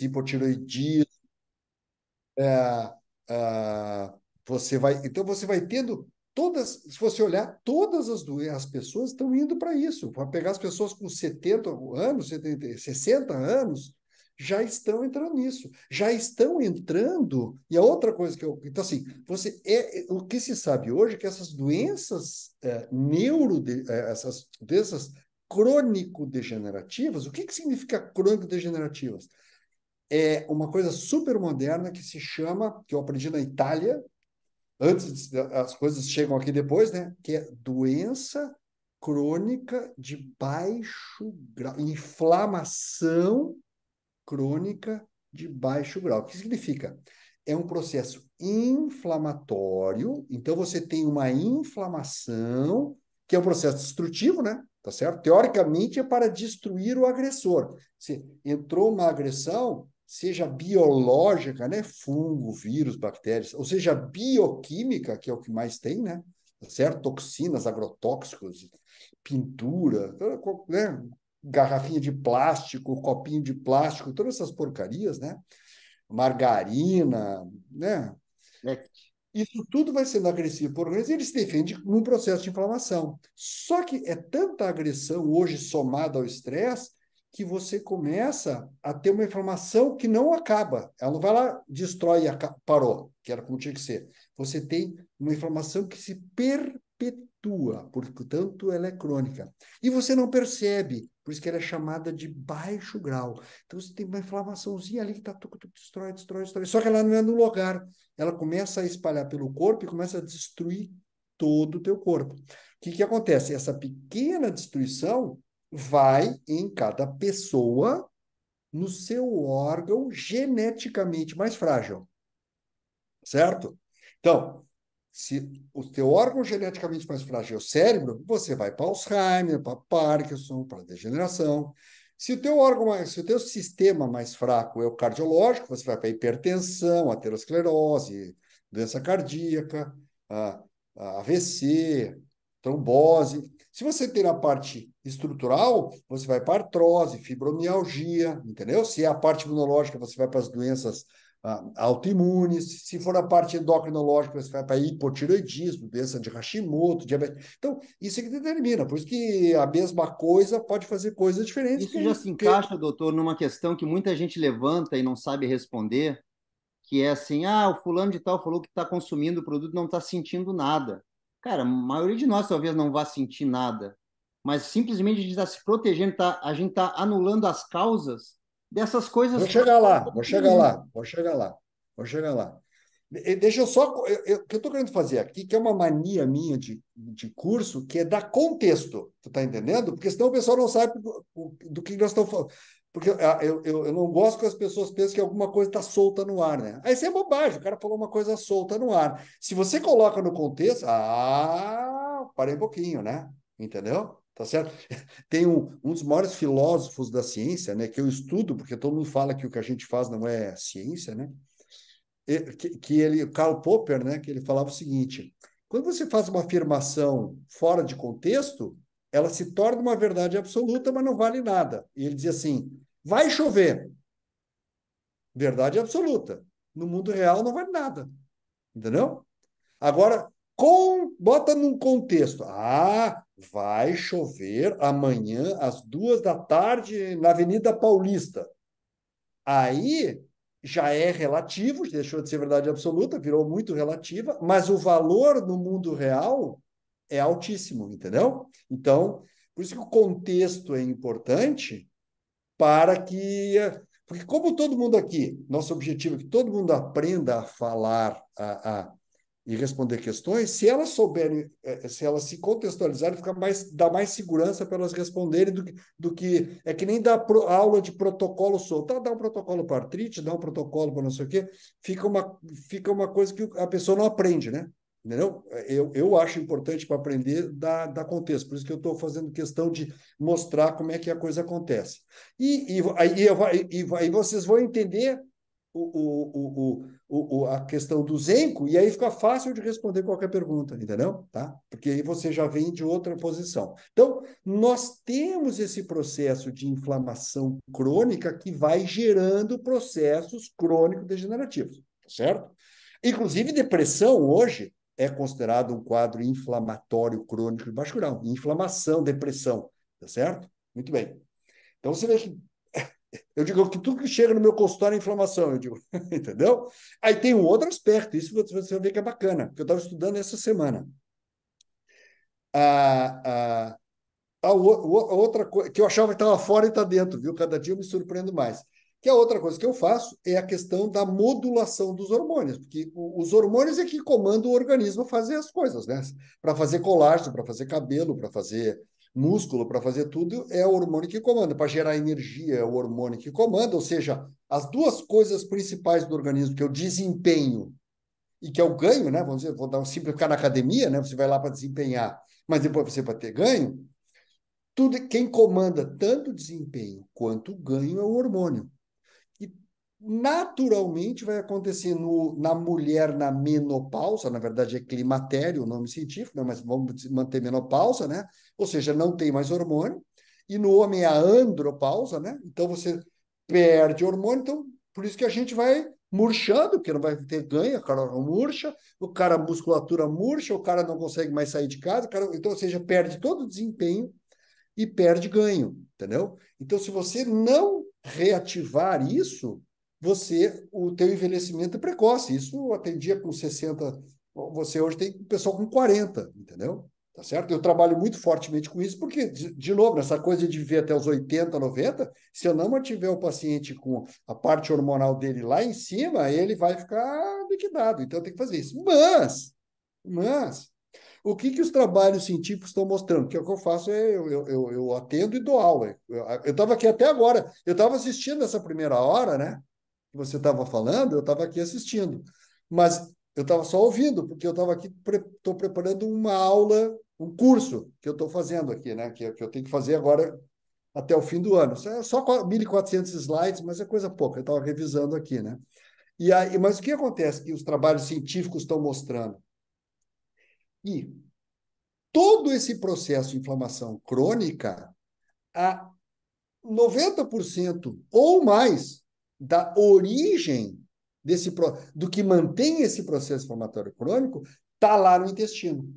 hipotireoidismo, é, ah, então você vai tendo todas, se você olhar, todas as pessoas estão indo para isso. Para pegar as pessoas com 70 anos, 70, 60 anos, já estão entrando nisso. Já estão entrando. E a outra coisa que eu. Então, assim, o que se sabe hoje é que essas doenças essas doenças crônico-degenerativas, o que significa crônico-degenerativas? É uma coisa super moderna que se chama, que eu aprendi na Itália, as coisas chegam aqui depois, né? Que é doença crônica de baixo grau, inflamação crônica de baixo grau. O que significa? É um processo inflamatório, então você tem uma inflamação, que é um processo destrutivo, né? Tá certo? Teoricamente é para destruir o agressor. Se entrou uma agressão, seja biológica, né? Fungo, vírus, bactérias, ou seja, bioquímica, que é o que mais tem, né? Tá certo? Toxinas, agrotóxicos, pintura, né? Garrafinha de plástico, copinho de plástico, todas essas porcarias, né? Margarina, né? É, Isso tudo vai sendo agressivo por organismo e ele se defende num processo de inflamação. Só que é tanta agressão hoje somada ao estresse que você começa a ter uma inflamação que não acaba. Ela não vai lá, destrói e parou, que era como tinha que ser. Você tem uma inflamação que se perpetua, portanto, ela é crônica. E você não percebe, por isso que ela é chamada de baixo grau. Então, você tem uma inflamaçãozinha ali que está destrói, destrói, destrói. Só que ela não é no lugar, ela começa a espalhar pelo corpo e começa a destruir todo o teu corpo. O que acontece? Essa pequena destruição vai em cada pessoa no seu órgão geneticamente mais frágil, certo? Então, se o teu órgão geneticamente mais frágil é o cérebro, você vai para Alzheimer, para Parkinson, para degeneração. Se o teu sistema mais fraco é o cardiológico, você vai para hipertensão, aterosclerose, doença cardíaca, a, a AVC, trombose. Se você tem a parte estrutural, você vai para artrose, fibromialgia, entendeu? Se é a parte imunológica, você vai para as doenças autoimunes. Se for a parte endocrinológica, você vai para hipotireoidismo, doença de Hashimoto, diabetes. Então, isso é que determina. Por isso que a mesma coisa pode fazer coisas diferentes, isso já se encaixa, doutor, numa questão que muita gente levanta e não sabe responder, que é assim, ah, o fulano de tal falou que está consumindo o produto e não está sentindo nada. Cara, a maioria de nós talvez não vá sentir nada, mas simplesmente a gente está se protegendo, a gente está anulando as causas dessas coisas vou todas chegar que lá, estão vou chegar prejuízo. lá, vou chegar lá, vou chegar lá. Deixa eu só. O que eu estou querendo fazer aqui, que é uma mania minha de curso, que é dar contexto. Tu está entendendo? Porque senão o pessoal não sabe do que nós estamos falando. Porque eu não gosto que as pessoas pensem que alguma coisa está solta no ar, né? Aí isso é bobagem, o cara falou uma coisa solta no ar. Se você coloca no contexto, parei um pouquinho, né? Entendeu? Tá certo? Tem um dos maiores filósofos da ciência, né? Que eu estudo, porque todo mundo fala que o que a gente faz não é ciência, né? O Karl Popper, né, que ele falava o seguinte: quando você faz uma afirmação fora de contexto, ela se torna uma verdade absoluta, mas não vale nada. E ele dizia assim: vai chover, verdade absoluta. No mundo real não vale nada, entendeu? Agora, bota num contexto. Vai chover amanhã às 2 da tarde na Avenida Paulista. Aí já é relativo, deixou de ser verdade absoluta, virou muito relativa, mas o valor no mundo real é altíssimo, entendeu? Então, por isso que o contexto é importante para que. Porque, como todo mundo aqui, nosso objetivo é que todo mundo aprenda a falar, e responder questões, se elas souberem, se elas se contextualizarem, dá mais segurança para elas responderem do que é que nem dar aula de protocolo solto. Dá um protocolo para artrite, dá um protocolo para não sei o quê, fica uma coisa que a pessoa não aprende, né? Entendeu? Eu acho importante para aprender dar contexto, por isso que eu estou fazendo questão de mostrar como é que a coisa acontece. E aí vocês vão entender a questão do Zenko, e aí fica fácil de responder qualquer pergunta, entendeu? Tá? Porque aí você já vem de outra posição. Então, nós temos esse processo de inflamação crônica que vai gerando processos crônico-degenerativos, tá certo? Inclusive, depressão hoje é considerado um quadro inflamatório crônico de baixo grau. Inflamação, depressão, tá certo? Muito bem. Então, você vê que eu digo que tudo que chega no meu consultório é inflamação, eu digo, entendeu? Aí tem um outro aspecto, isso você vai ver que é bacana, que eu estava estudando essa semana. A, a, a outra coisa que eu achava que estava fora e está dentro, viu? Cada dia eu me surpreendo mais. Que a outra coisa que eu faço é a questão da modulação dos hormônios, porque os hormônios é que comandam o organismo a fazer as coisas, né? Para fazer colágeno, para fazer cabelo, para fazer músculo, para fazer tudo, é o hormônio que comanda. Para gerar energia, é o hormônio que comanda, ou seja, as duas coisas principais do organismo, que é o desempenho e que é o ganho, né? Vamos dizer, vou dar um simplificar na academia, né? Você vai lá para desempenhar, mas depois você vai ter ganho. Tudo, quem comanda tanto o desempenho quanto o ganho é o hormônio. E naturalmente vai acontecer na mulher na menopausa, na verdade é climatério, o nome científico, né? Mas vamos manter menopausa, né? Ou seja, não tem mais hormônio. E no homem é a andropausa, né? Então você perde hormônio, então por isso que a gente vai murchando, porque não vai ter ganho, o cara murcha, o cara a musculatura murcha, o cara não consegue mais sair de casa, então, ou seja, perde todo o desempenho e perde ganho, entendeu? Então, se você não reativar isso, o teu envelhecimento é precoce. Isso eu atendia com 60, você hoje tem pessoal com 40, entendeu? Tá certo? Eu trabalho muito fortemente com isso, porque, de novo, nessa coisa de viver até os 80, 90, se eu não mantiver o paciente com a parte hormonal dele lá em cima, ele vai ficar liquidado. Então, eu tenho que fazer isso. Mas o que os trabalhos científicos estão mostrando? Que é o que eu faço, eu atendo e dou aula. Eu estava aqui até agora, eu estava assistindo essa primeira hora, né? Que você estava falando, eu estava aqui assistindo. Mas eu estava só ouvindo, porque eu estava aqui, estou preparando uma aula, um curso que eu estou fazendo aqui, né? Que eu tenho que fazer agora até o fim do ano. É só 1.400 slides, mas é coisa pouca. Eu estava revisando aqui, né? E aí, mas o que acontece que os trabalhos científicos estão mostrando? E todo esse processo de inflamação crônica, a 90% ou mais da origem do que mantém esse processo inflamatório crônico está lá no intestino.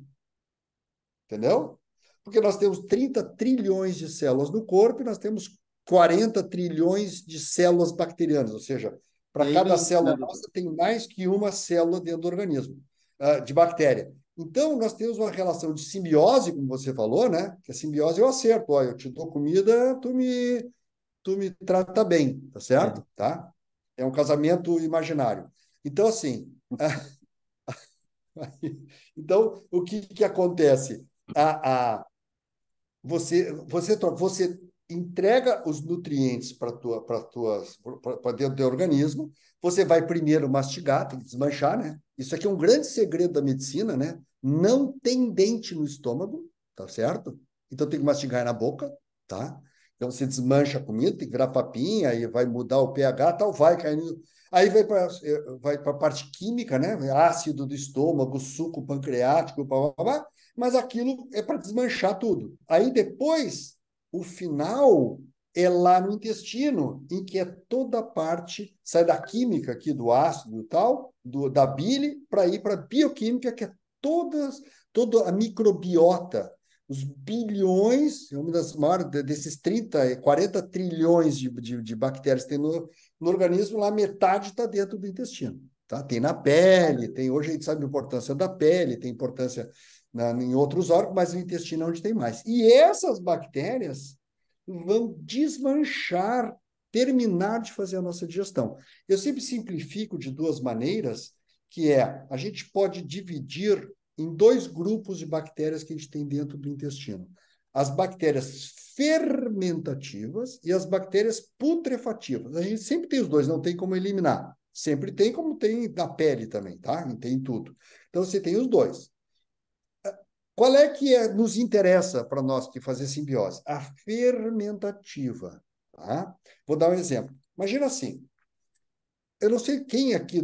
Entendeu? Porque nós temos 30 trilhões de células no corpo e nós temos 40 trilhões de células bacterianas, ou seja, E para aí cada vem isso, né, célula doutor? nossa tem mais que uma célula dentro do organismo, de bactéria. Então, nós temos uma relação de simbiose, como você falou, né? Que a simbiose é o acerto. Ó, eu te dou comida, tu me trata bem, tá É. certo? Tá? É um casamento imaginário. Então, assim, então, o que acontece? Você entrega os nutrientes para dentro do teu organismo, você vai primeiro mastigar, tem que desmanchar, né? Isso aqui é um grande segredo da medicina, né? Não tem dente no estômago, tá certo? Então tem que mastigar na boca, tá? Então você desmancha a comida, tem que virar papinha, aí vai mudar o pH, tal, vai caindo. Aí vai para a parte química, né? Ácido do estômago, suco pancreático, blá, blá, blá, mas aquilo é para desmanchar tudo. Aí depois, o final é lá no intestino, em que é toda a parte, sai da química aqui do ácido e tal, da bile, para ir para a bioquímica, que é toda a microbiota, os bilhões, uma das maiores, desses 30, 40 trilhões de bactérias que tem no organismo, lá metade está dentro do intestino. Tá? Tem na pele, hoje a gente sabe a importância da pele, tem importância em outros órgãos, mas o intestino é onde tem mais. E essas bactérias vão desmanchar, terminar de fazer a nossa digestão. Eu sempre simplifico de duas maneiras, que é, a gente pode dividir em dois grupos de bactérias que a gente tem dentro do intestino. As bactérias fermentativas e as bactérias putrefativas. A gente sempre tem os dois, não tem como eliminar. Sempre tem, como tem na pele também, tá? E tem tudo. Então, você tem os dois. Qual é que nos interessa para nós que fazer simbiose? A fermentativa. Tá? Vou dar um exemplo. Imagina assim: eu não sei quem aqui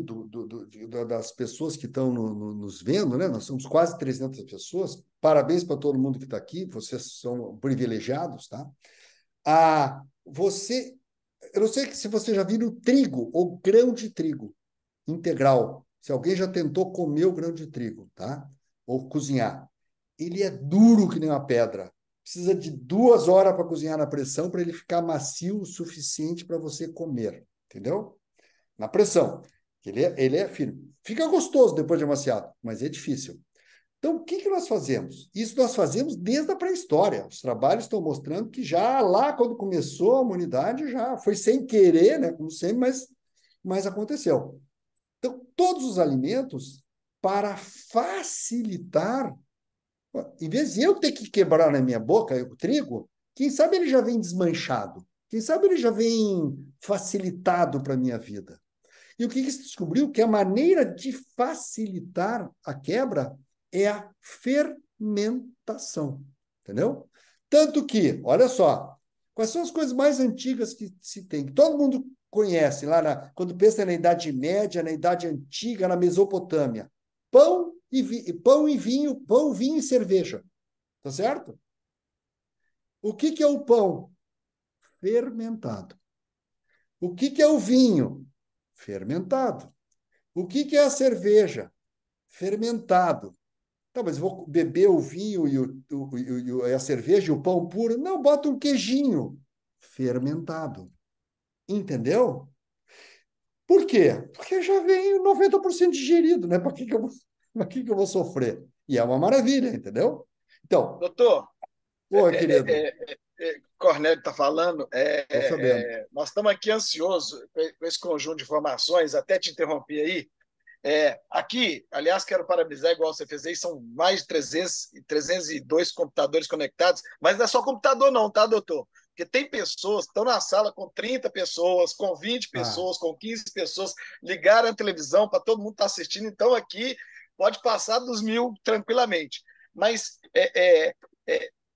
das pessoas que estão nos vendo, né? Nós somos quase 300 pessoas. Parabéns para todo mundo que está aqui, vocês são privilegiados, tá? Você, eu não sei se você já viu trigo ou grão de trigo integral. Se alguém já tentou comer o grão de trigo, tá? Ou cozinhar. Ele é duro que nem uma pedra. Precisa de 2 horas para cozinhar na pressão para ele ficar macio o suficiente para você comer, entendeu? Na pressão. Ele é firme. Fica gostoso depois de amaciado, mas é difícil. Então, o que nós fazemos? Isso nós fazemos desde a pré-história. Os trabalhos estão mostrando que já lá, quando começou a humanidade, já foi sem querer, né? Como sempre, mas aconteceu. Então, todos os alimentos, para facilitar, em vez de eu ter que quebrar na minha boca o trigo, quem sabe ele já vem desmanchado. Quem sabe ele já vem facilitado para a minha vida. E o que se descobriu? Que a maneira de facilitar a quebra é a fermentação. Entendeu? Tanto que, olha só, quais são as coisas mais antigas que se tem? Que todo mundo conhece, quando pensa na Idade Média, na Idade Antiga, na Mesopotâmia. Pão e vinho, pão, vinho e cerveja. Tá certo? O que é o pão? Fermentado. O que é o vinho? Fermentado. O que é a cerveja? Fermentado. Tá, mas eu vou beber o vinho e a cerveja e o pão puro? Não, bota um queijinho fermentado. Entendeu? Por quê? Porque já vem 90% digerido, né? Para que que eu vou sofrer? E é uma maravilha, entendeu? Então, Doutor, oi, querido, Cornélio está falando, estou sabendo. nós estamos aqui ansiosos com esse conjunto de informações, até te interromper aí. Aqui, aliás, quero parabenizar, igual você fez aí, são mais de 302 computadores conectados, mas não é só computador não, tá, doutor? Porque tem pessoas que estão na sala com 30 pessoas, com 20 Ah, pessoas, com 15 pessoas, ligaram a televisão para todo mundo estar assistindo, então aqui pode passar dos 1.000 tranquilamente. Mas é,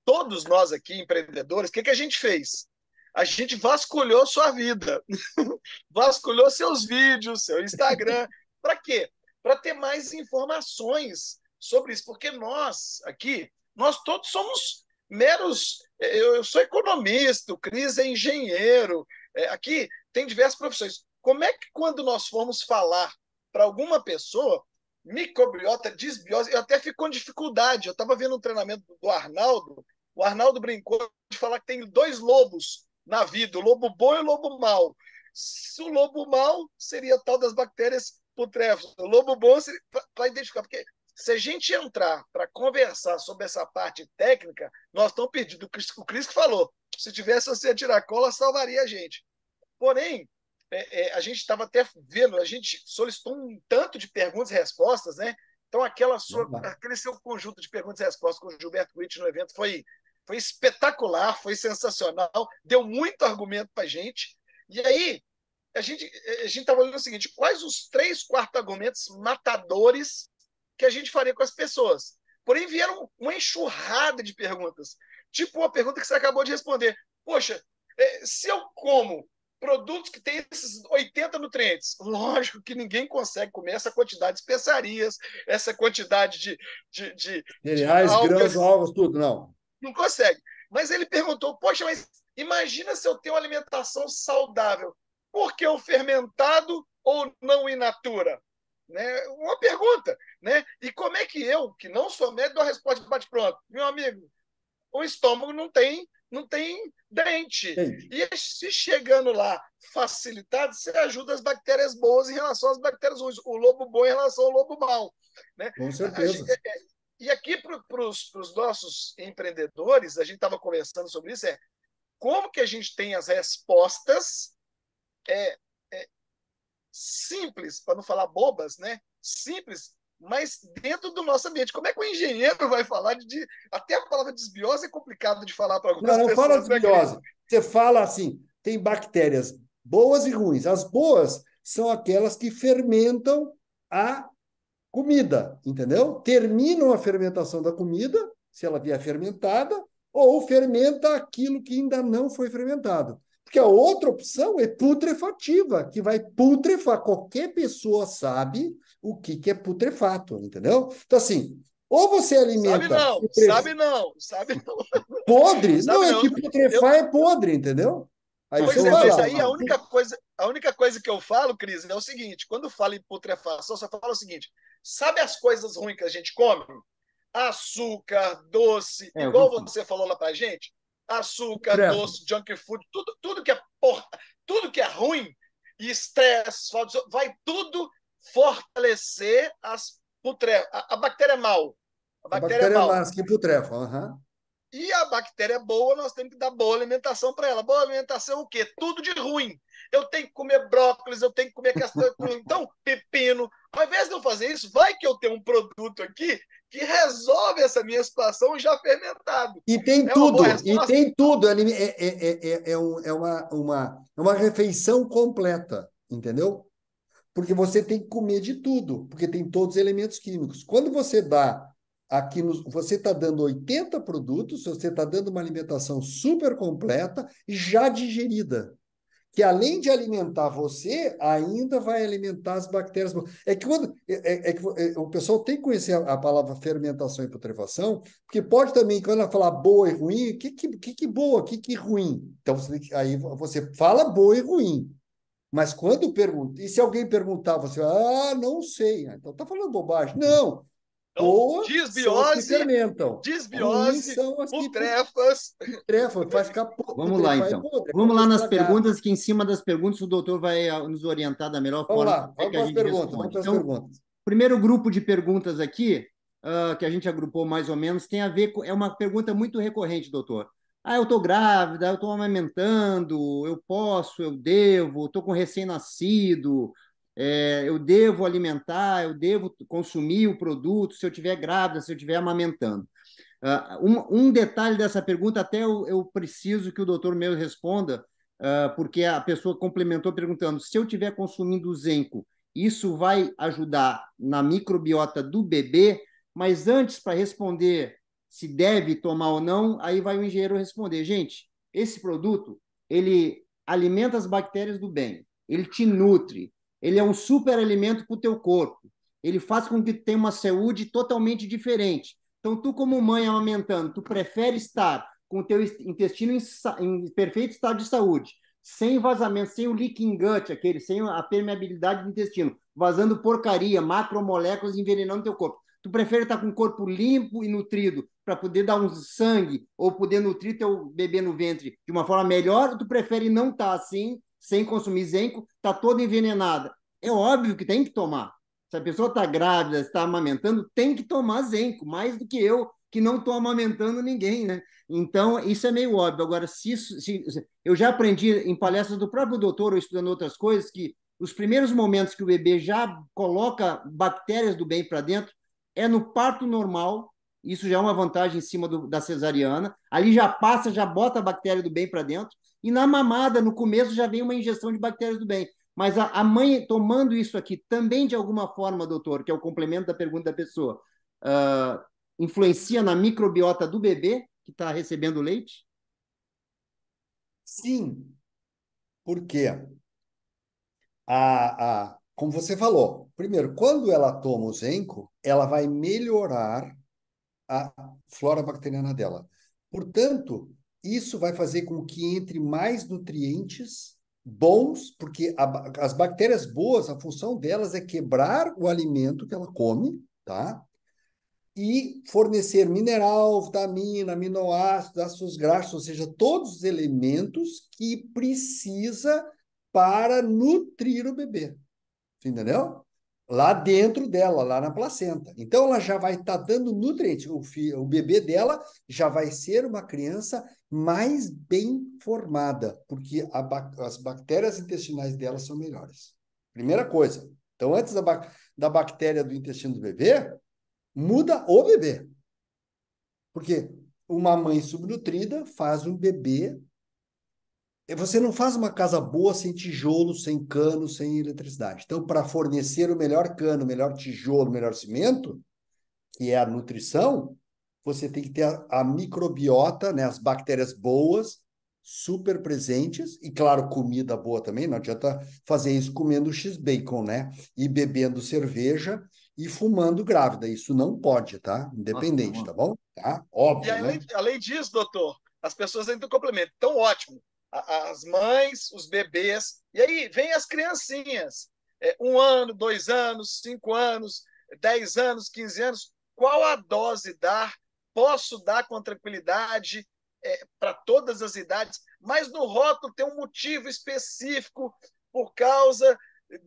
todos nós aqui, empreendedores, o que a gente fez? A gente vasculhou sua vida, vasculhou seus vídeos, seu Instagram. Para quê? Para ter mais informações sobre isso, porque nós aqui, nós todos somos meros. Eu sou economista, o Cris é engenheiro, aqui tem diversas profissões. Como é que quando nós formos falar para alguma pessoa, microbiota, disbiose, eu até fico com dificuldade. Eu estava vendo um treinamento do Arnaldo, o Arnaldo brincou de falar que tem dois lobos na vida, o lobo bom e o lobo mau. Se o lobo mau seria tal das bactérias putréfagas, o lobo bom para identificar, porque se a gente entrar para conversar sobre essa parte técnica, nós estamos perdidos. O Cris que falou, se tivesse você a tiracolo, salvaria a gente. Porém, a gente estava até vendo, a gente solicitou um tanto de perguntas e respostas, né? Então, aquele seu conjunto de perguntas e respostas com o Gilberto Witt no evento foi espetacular, foi sensacional, deu muito argumento para a gente. E aí, a gente estava olhando o seguinte: quais os 3 quartos argumentos matadores que a gente faria com as pessoas? Porém, vieram uma enxurrada de perguntas. Tipo uma pergunta que você acabou de responder. Poxa, se eu como produtos que têm esses 80 nutrientes, lógico que ninguém consegue comer essa quantidade de especiarias, essa quantidade de cereais, grãos, algas, ovos, tudo, não. não consegue. Mas ele perguntou: poxa, mas imagina se eu tenho uma alimentação saudável, por que o fermentado ou não in natura? Né? Uma pergunta. Né? E como é que eu, que não sou médico, dou a resposta de bate-pronto? Meu amigo, o estômago não tem dente. Gente, E se chegando lá facilitado, você ajuda as bactérias boas em relação às bactérias ruins, o lobo bom em relação ao lobo mau. Né? com certeza. E aqui para os nossos empreendedores, a gente estava conversando sobre isso, como que a gente tem as respostas é, é, simples, para não falar bobas, né? Simples, mas dentro do nosso ambiente. Como é que o engenheiro vai falar até a palavra desbiose é complicado de falar para Não, algumas não fala pessoas, né, Cris? desbiose. Você fala assim, tem bactérias boas e ruins. As boas são aquelas que fermentam a comida, entendeu? Terminam a fermentação da comida, se ela vier fermentada, ou fermenta aquilo que ainda não foi fermentado. Porque a outra opção é putrefativa, que vai putrefar. Qualquer pessoa sabe o que é putrefato, entendeu? Então, assim, ou você Sabe alimenta não, sabe não, sabe não, podre, não sabe é não. que putrefar é podre, entendeu? Aí Mas, Pois você é, vai mas lá. aí a única coisa que eu falo, Cris, é o seguinte: quando eu falo em putrefação, eu só falo o seguinte: sabe as coisas ruins que a gente come? Açúcar, doce, é o que eu igual falo. você falou lá pra gente, açúcar, Putrefa. doce, junk food, tudo que é ruim, e estresse, vai tudo fortalecer a bactéria mal. A A bactéria bactéria mal. mais que putrefa. Aham. E a bactéria boa, nós temos que dar boa alimentação para ela. Boa alimentação, o quê? Tudo de ruim. Eu tenho que comer brócolis, eu tenho que comer castanha, então, pepino. Ao invés de eu fazer isso, vai que eu tenho um produto aqui que resolve essa minha situação já fermentado. E tem É uma boa tudo, e resposta? tem tudo. É uma refeição completa, entendeu? Porque você tem que comer de tudo, porque tem todos os elementos químicos. Quando você dá aqui, você está dando 80 produtos, você está dando uma alimentação super completa, já digerida, que além de alimentar você, ainda vai alimentar as bactérias. É que, o pessoal tem que conhecer a palavra fermentação e putrefação, porque pode também, quando ela falar boa e ruim, que boa, que ruim? Então, aí você fala boa e ruim. Mas quando pergunta, e se alguém perguntar, você, não sei. Então tá falando bobagem. Não, Então, boa são as que disbiose, fermentam. Ruins disbiose, são as que putrefas. putrefam, faz ficar Vamos lá, putrefar é então. podre, é Vamos cocô lá nas estragado. perguntas, que em cima das perguntas o doutor vai nos orientar da melhor Vamos forma lá, como é vamos que a para as gente perguntas, vamos responde. para as Então, perguntas. primeiro grupo de perguntas aqui, que a gente agrupou mais ou menos, tem a ver com. É uma pergunta muito recorrente, doutor. Ah, eu estou grávida, eu estou amamentando, eu posso, eu devo, estou com recém-nascido, eu devo alimentar, eu devo consumir o produto se eu estiver grávida, se eu estiver amamentando. Um detalhe dessa pergunta, até eu preciso que o doutor meu responda, porque a pessoa complementou perguntando: se eu estiver consumindo o Zenco, isso vai ajudar na microbiota do bebê? Mas antes, para responder se deve tomar ou não, aí vai o engenheiro responder: gente, esse produto, ele alimenta as bactérias do bem, ele te nutre, ele é um super alimento para o teu corpo, ele faz com que tenha uma saúde totalmente diferente. Então, tu como mãe amamentando, tu prefere estar com o teu intestino em perfeito estado de saúde, sem vazamento, sem o leaking gut, sem a permeabilidade do intestino, vazando porcaria, macromoléculas envenenando teu corpo. Tu prefere estar com o corpo limpo e nutrido para poder dar um sangue ou poder nutrir teu bebê no ventre de uma forma melhor, ou tu prefere não estar assim, sem consumir zenco, tá toda envenenada? É óbvio que tem que tomar. Se a pessoa está grávida, está amamentando, tem que tomar zenco, mais do que eu, que não estou amamentando ninguém, né? Então, isso é meio óbvio. Agora, se eu já aprendi em palestras do próprio doutor ou estudando outras coisas que os primeiros momentos que o bebê já coloca bactérias do bem para dentro é no parto normal. Isso já é uma vantagem em cima da cesariana. Ali já passa, já bota a bactéria do bem para dentro. E na mamada, no começo, já vem uma injeção de bactérias do bem. Mas a mãe tomando isso aqui também, de alguma forma, doutor, que é o complemento da pergunta da pessoa, influencia na microbiota do bebê que está recebendo leite? Sim, porque como você falou, primeiro, quando ela toma o Zenco, ela vai melhorar a flora bacteriana dela. Portanto, isso vai fazer com que entre mais nutrientes bons, porque as bactérias boas, a função delas é quebrar o alimento que ela come, tá? E fornecer mineral, vitamina, aminoácidos, ácidos graxos, ou seja, todos os elementos que precisa para nutrir o bebê. Entendeu? Lá dentro dela, lá na placenta. Então, ela já vai estar dando nutrientes. O bebê dela já vai ser uma criança mais bem formada, porque as bactérias intestinais dela são melhores. Primeira coisa. Então, antes da bactéria do intestino do bebê, muda o bebê. Porque uma mãe subnutrida faz um bebê. Você não faz uma casa boa sem tijolo, sem cano, sem eletricidade. Então, para fornecer o melhor cano, o melhor tijolo, o melhor cimento, que é a nutrição, você tem que ter a microbiota, né, as bactérias boas, super presentes, e claro, comida boa também, não adianta fazer isso comendo X-Bacon, né? E bebendo cerveja e fumando grávida, isso não pode, tá? Nossa, Independente, não. tá bom? Tá? E Óbvio, além, né? além disso, doutor, as pessoas ainda complementam. Então, ótimo. As mães, os bebês, e aí vem as criancinhas. 1 ano, 2 anos, 5 anos, 10 anos, 15 anos. Qual a dose dar? Posso dar com tranquilidade para todas as idades, mas no rótulo tem um motivo específico por causa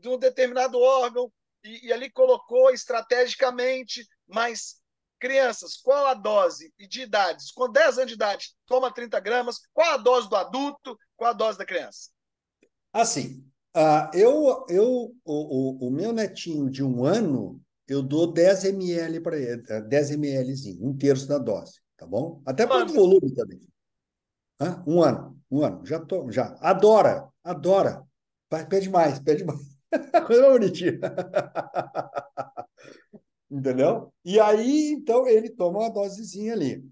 de um determinado órgão, e ali colocou estrategicamente, mas crianças, qual a dose e de idades? Com 10 anos de idade, toma 30 gramas. Qual a dose do adulto? Qual a dose da criança? Assim, o meu netinho de 1 ano, eu dou 10 ml para ele, 10 mlzinho, 1/3 da dose, tá bom? Até por Mano, volume também. 1 ano, já. Adora. Pede mais, pede mais. Coisa mais bonitinha. Entendeu? E aí, então, ele toma uma dosezinha ali.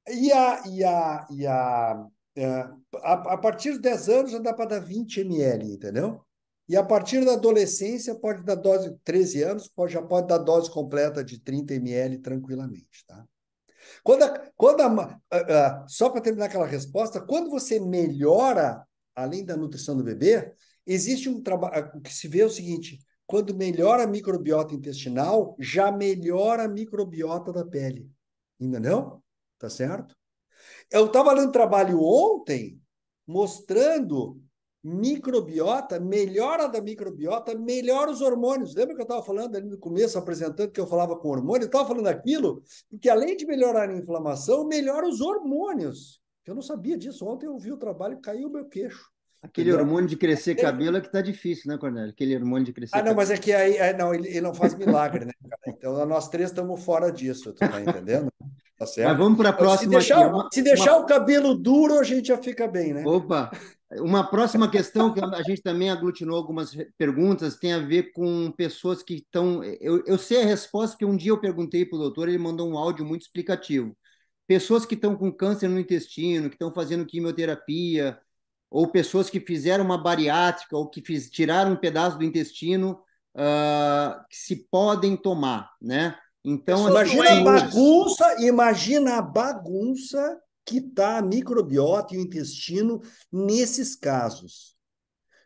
E a partir dos 10 anos já dá para dar 20 ml, entendeu? E a partir da adolescência pode dar dose, 13 anos, já pode dar dose completa de 30 ml tranquilamente, tá? Só para terminar aquela resposta, quando você melhora, além da nutrição do bebê, existe um trabalho, o que se vê é o seguinte, quando melhora a microbiota intestinal, já melhora a microbiota da pele, entendeu? Tá certo? Eu estava lendo trabalho ontem mostrando microbiota, melhora da microbiota, melhora os hormônios. Lembra que eu estava falando ali no começo, apresentando que eu falava com hormônio? Eu estava falando aquilo, porque além de melhorar a inflamação, melhora os hormônios. Eu não sabia disso. Ontem eu vi o trabalho e caiu o meu queixo. Aquele Entendeu? hormônio de crescer cabelo é que tá difícil, né, Cornélio? Aquele hormônio de crescer Não, cabelo. mas é que aí, não, ele não faz milagre, né, cara? Então, nós três estamos fora disso, tu tá entendendo? Tá Mas certo? vamos para a Então, se próxima aqui. deixar, se deixar o cabelo duro, a gente já fica bem, né? Opa! Uma próxima questão que a gente também aglutinou algumas perguntas tem a ver com pessoas que estão. Eu sei a resposta, porque um dia eu perguntei para o doutor, ele mandou um áudio muito explicativo. Pessoas que estão com câncer no intestino, que estão fazendo quimioterapia, ou pessoas que fizeram uma bariátrica, ou que tiraram um pedaço do intestino, que se podem tomar, né? Então, pessoas assim, doentes. Imagina a bagunça que está a microbiota e o intestino nesses casos.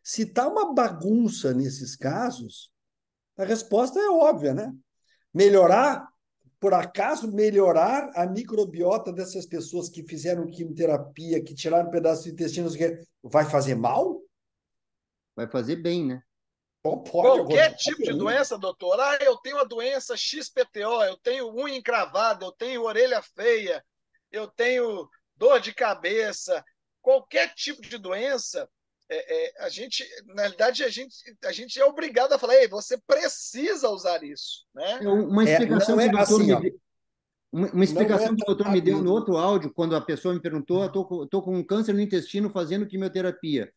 Se está uma bagunça nesses casos, a resposta é óbvia, né? Melhorar, por acaso, melhorar a microbiota dessas pessoas que fizeram quimioterapia, que tiraram um pedaço do intestino, vai fazer mal? vai fazer bem, né? Pode Qualquer acontecer. tipo de doença, doutor. Eu tenho a doença XPTO, eu tenho unha encravada, eu tenho orelha feia, eu tenho dor de cabeça. Qualquer tipo de doença, a gente, na realidade, a gente é obrigado a falar, ei, você precisa usar isso, né? Uma explicação Não que o é doutor assim, me ó. deu, uma Não é explicação que o doutor me deu no tratamento. outro áudio, quando a pessoa me perguntou, tô com um câncer no intestino fazendo quimioterapia.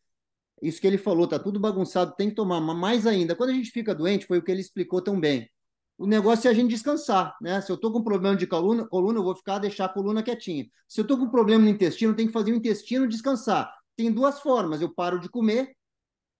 Isso que ele falou, tá tudo bagunçado, tem que tomar. Mas mais ainda, quando a gente fica doente, foi o que ele explicou tão bem. O negócio é a gente descansar, né? Se eu tô com problema de coluna, eu vou deixar a coluna quietinha. Se eu tô com problema no intestino, tem que fazer o intestino descansar. Tem duas formas, eu paro de comer,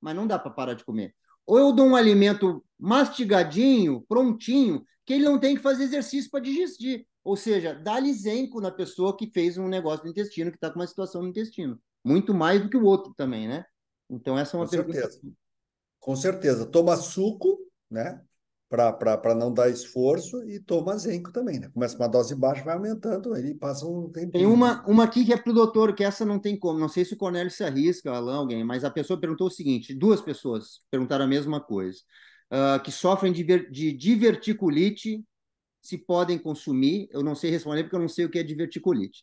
mas não dá para parar de comer. Ou eu dou um alimento mastigadinho, prontinho, que ele não tem que fazer exercício para digerir. Ou seja, dá lisenco na pessoa que fez um negócio no intestino, que está com uma situação no intestino. Muito mais do que o outro também, né? Então, essa é Com uma pergunta. certeza. Com certeza. Toma suco, né? Para não dar esforço, e toma zinco também, né? Começa com uma dose baixa, vai aumentando, ele passa um Tem tempinho, né? uma aqui que é para o doutor, que essa não tem como. Não sei se o Cornélio se arrisca, Alain, alguém, mas a pessoa perguntou o seguinte: duas pessoas perguntaram a mesma coisa. Que sofrem de diverticulite, se podem consumir. Eu não sei responder porque eu não sei o que é diverticulite.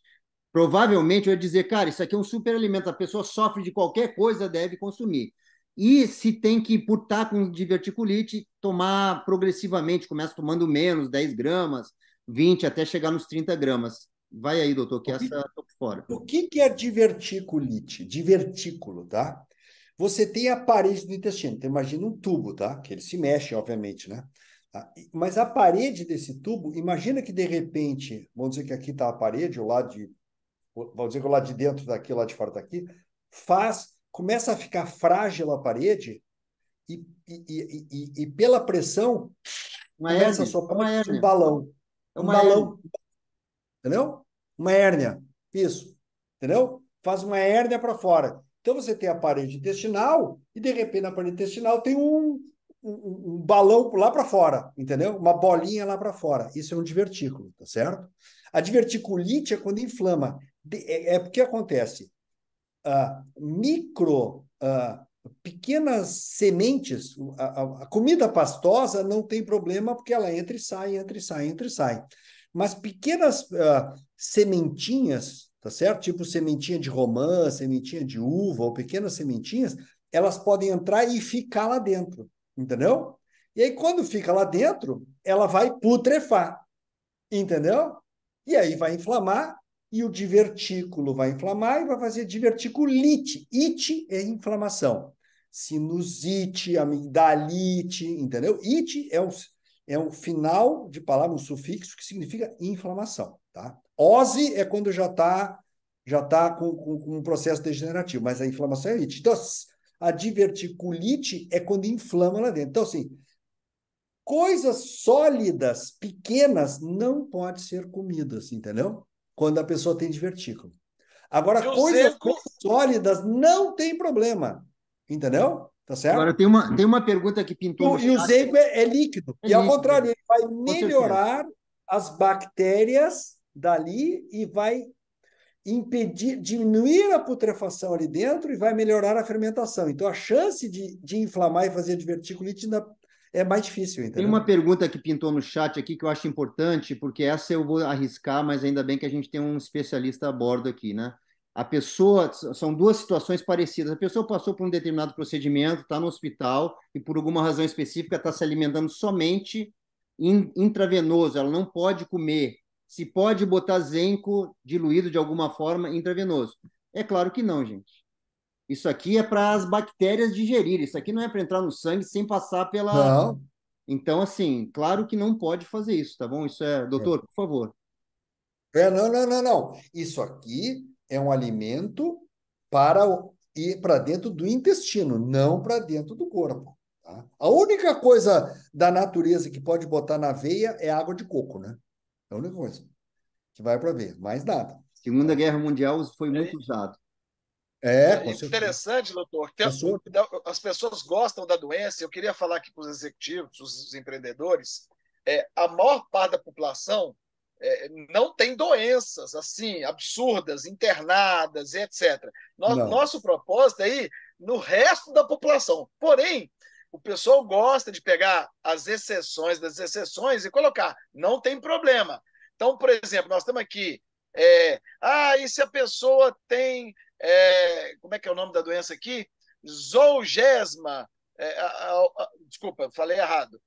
Provavelmente eu ia dizer, cara, isso aqui é um superalimento, a pessoa sofre de qualquer coisa, deve consumir. E se tem que, por estar com diverticulite, tomar progressivamente, começa tomando menos, 10 gramas, 20, até chegar nos 30 gramas. Vai aí, doutor, que O que, essa tô por fora. o que que é diverticulite? Divertículo, tá? Você tem a parede do intestino, então imagina um tubo, tá? Que ele se mexe, obviamente, né? Mas a parede desse tubo, imagina que de repente, vamos dizer que aqui está a parede, vamos dizer que o lado de dentro daqui, o lado de fora daqui, começa a ficar frágil a parede e pela pressão Uma começa a hérnia. soprar Uma um hérnia. balão. É Um uma hérnia. balão, entendeu? Uma hérnia. Isso. Entendeu? Faz uma hérnia para fora. Então você tem a parede intestinal e, de repente, na parede intestinal tem um balão lá para fora, entendeu? Uma bolinha lá para fora. Isso é um divertículo, tá certo? A diverticulite é quando inflama. Porque acontece. Pequenas sementes, a comida pastosa não tem problema porque ela entra e sai, entra e sai, entra e sai. Mas pequenas sementinhas, tá certo? Tipo sementinha de romã, sementinha de uva, ou pequenas sementinhas, elas podem entrar e ficar lá dentro, entendeu? E aí, quando fica lá dentro, ela vai putrefar, entendeu? E aí vai inflamar, e o divertículo vai inflamar e vai fazer diverticulite. Ite é inflamação. Sinusite, amigdalite, entendeu? Ite é um final de palavra, um sufixo que significa inflamação, tá? Ose é quando já tá com um processo degenerativo, mas a inflamação é ite. Então, a diverticulite é quando inflama lá dentro. Então, assim, coisas sólidas, pequenas, não podem ser comidas, entendeu? Quando a pessoa tem divertículo. Agora, E o coisas Zenco, sólidas não tem problema, entendeu? Tá Agora, certo? tem uma pergunta que pintou no E o chat. zinco é líquido. É E, ao líquido, contrário, ele vai com certeza. melhorar as bactérias dali e vai impedir, diminuir a putrefação ali dentro e vai melhorar a fermentação. Então, a chance de inflamar e fazer diverticulite ainda é mais difícil, Tem entendeu? uma pergunta que pintou no chat aqui que eu acho importante, porque essa eu vou arriscar, mas ainda bem que a gente tem um especialista a bordo aqui, né? A pessoa, são duas situações parecidas. A pessoa passou por um determinado procedimento, está no hospital e por alguma razão específica está se alimentando somente intravenoso, ela não pode comer. Se pode botar zenco diluído de alguma forma intravenoso? É claro que não, gente. Isso aqui é para as bactérias digerirem. Isso aqui não é para entrar no sangue sem passar pela. Não. Então, assim, claro que não pode fazer isso, tá bom? Isso é, doutor, por favor. Não. Isso aqui é um alimento para ir para dentro do intestino, não para dentro do corpo. Tá? A única coisa da natureza que pode botar na veia é água de coco, né? É a única coisa que vai para a veia, mais nada. Segunda Tá? Guerra Mundial foi é, muito usado. É, é com certeza. interessante, doutor, que É só- as pessoas gostam da doença. Eu queria falar aqui para os executivos, os empreendedores, a maior parte da população não tem doenças assim absurdas, internadas, etc. Não. Nosso propósito é ir no resto da população. Porém, o pessoal gosta de pegar as exceções das exceções e colocar, não tem problema. Então, por exemplo, nós estamos aqui. E se a pessoa tem. Como é que é o nome da doença aqui? Zoogesma. Desculpa, falei errado.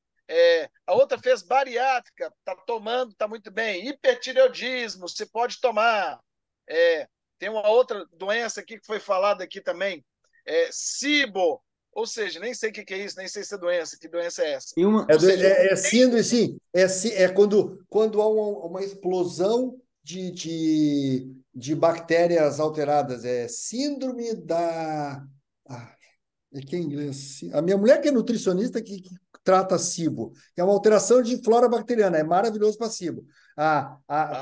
A outra fez bariátrica, está tomando, está muito bem. Hipertireoidismo, você pode tomar. Tem uma outra doença aqui que foi falada aqui também, SIBO, ou seja, nem sei o que é isso, nem sei se é doença, que doença é essa? Tem uma, Ou seja, Síndrome, sim. É quando há uma explosão de bactérias alteradas. É síndrome da. É que é em inglês. A minha mulher, que é nutricionista, que trata SIBO, que é uma alteração de flora bacteriana, é maravilhoso para SIBO.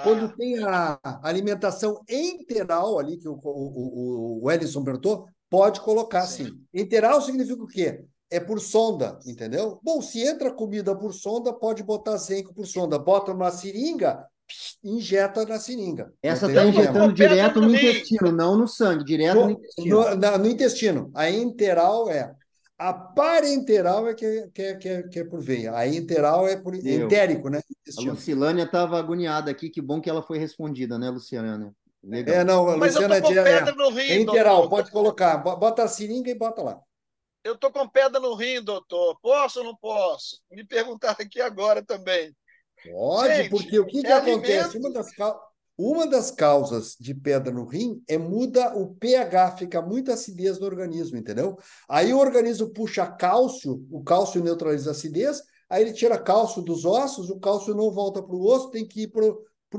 Quando tem a alimentação enteral, ali, que o Ellison perguntou, pode colocar sim. Enteral significa o quê? É por sonda, entendeu? Bom, se entra comida por sonda, pode botar zinco por sonda. Bota numa seringa, injeta na seringa. essa Não tem está eu tô problema. com injetando pedra direto no no rim. intestino, não no sangue, direto no intestino. No intestino. A enteral é. A parenteral é que é por veia. A enteral é por Deu. entérico, né? A Intestino. Lucilânia estava agoniada aqui, que bom que ela foi respondida, né, Luciana? Legal. Não, a Mas eu Luciana tô com pedra no é rim, enteral, doutor. pode colocar. Bota a seringa e bota lá. Eu tô com pedra no rim, doutor. Posso ou não posso? Me perguntaram aqui agora também. Pode, Gente, porque o que é acontece? alimento. Uma das causas de pedra no rim muda o pH, fica muita acidez no organismo, entendeu? Aí o organismo puxa cálcio, o cálcio neutraliza a acidez, aí ele tira cálcio dos ossos, o cálcio não volta para o osso, tem que ir para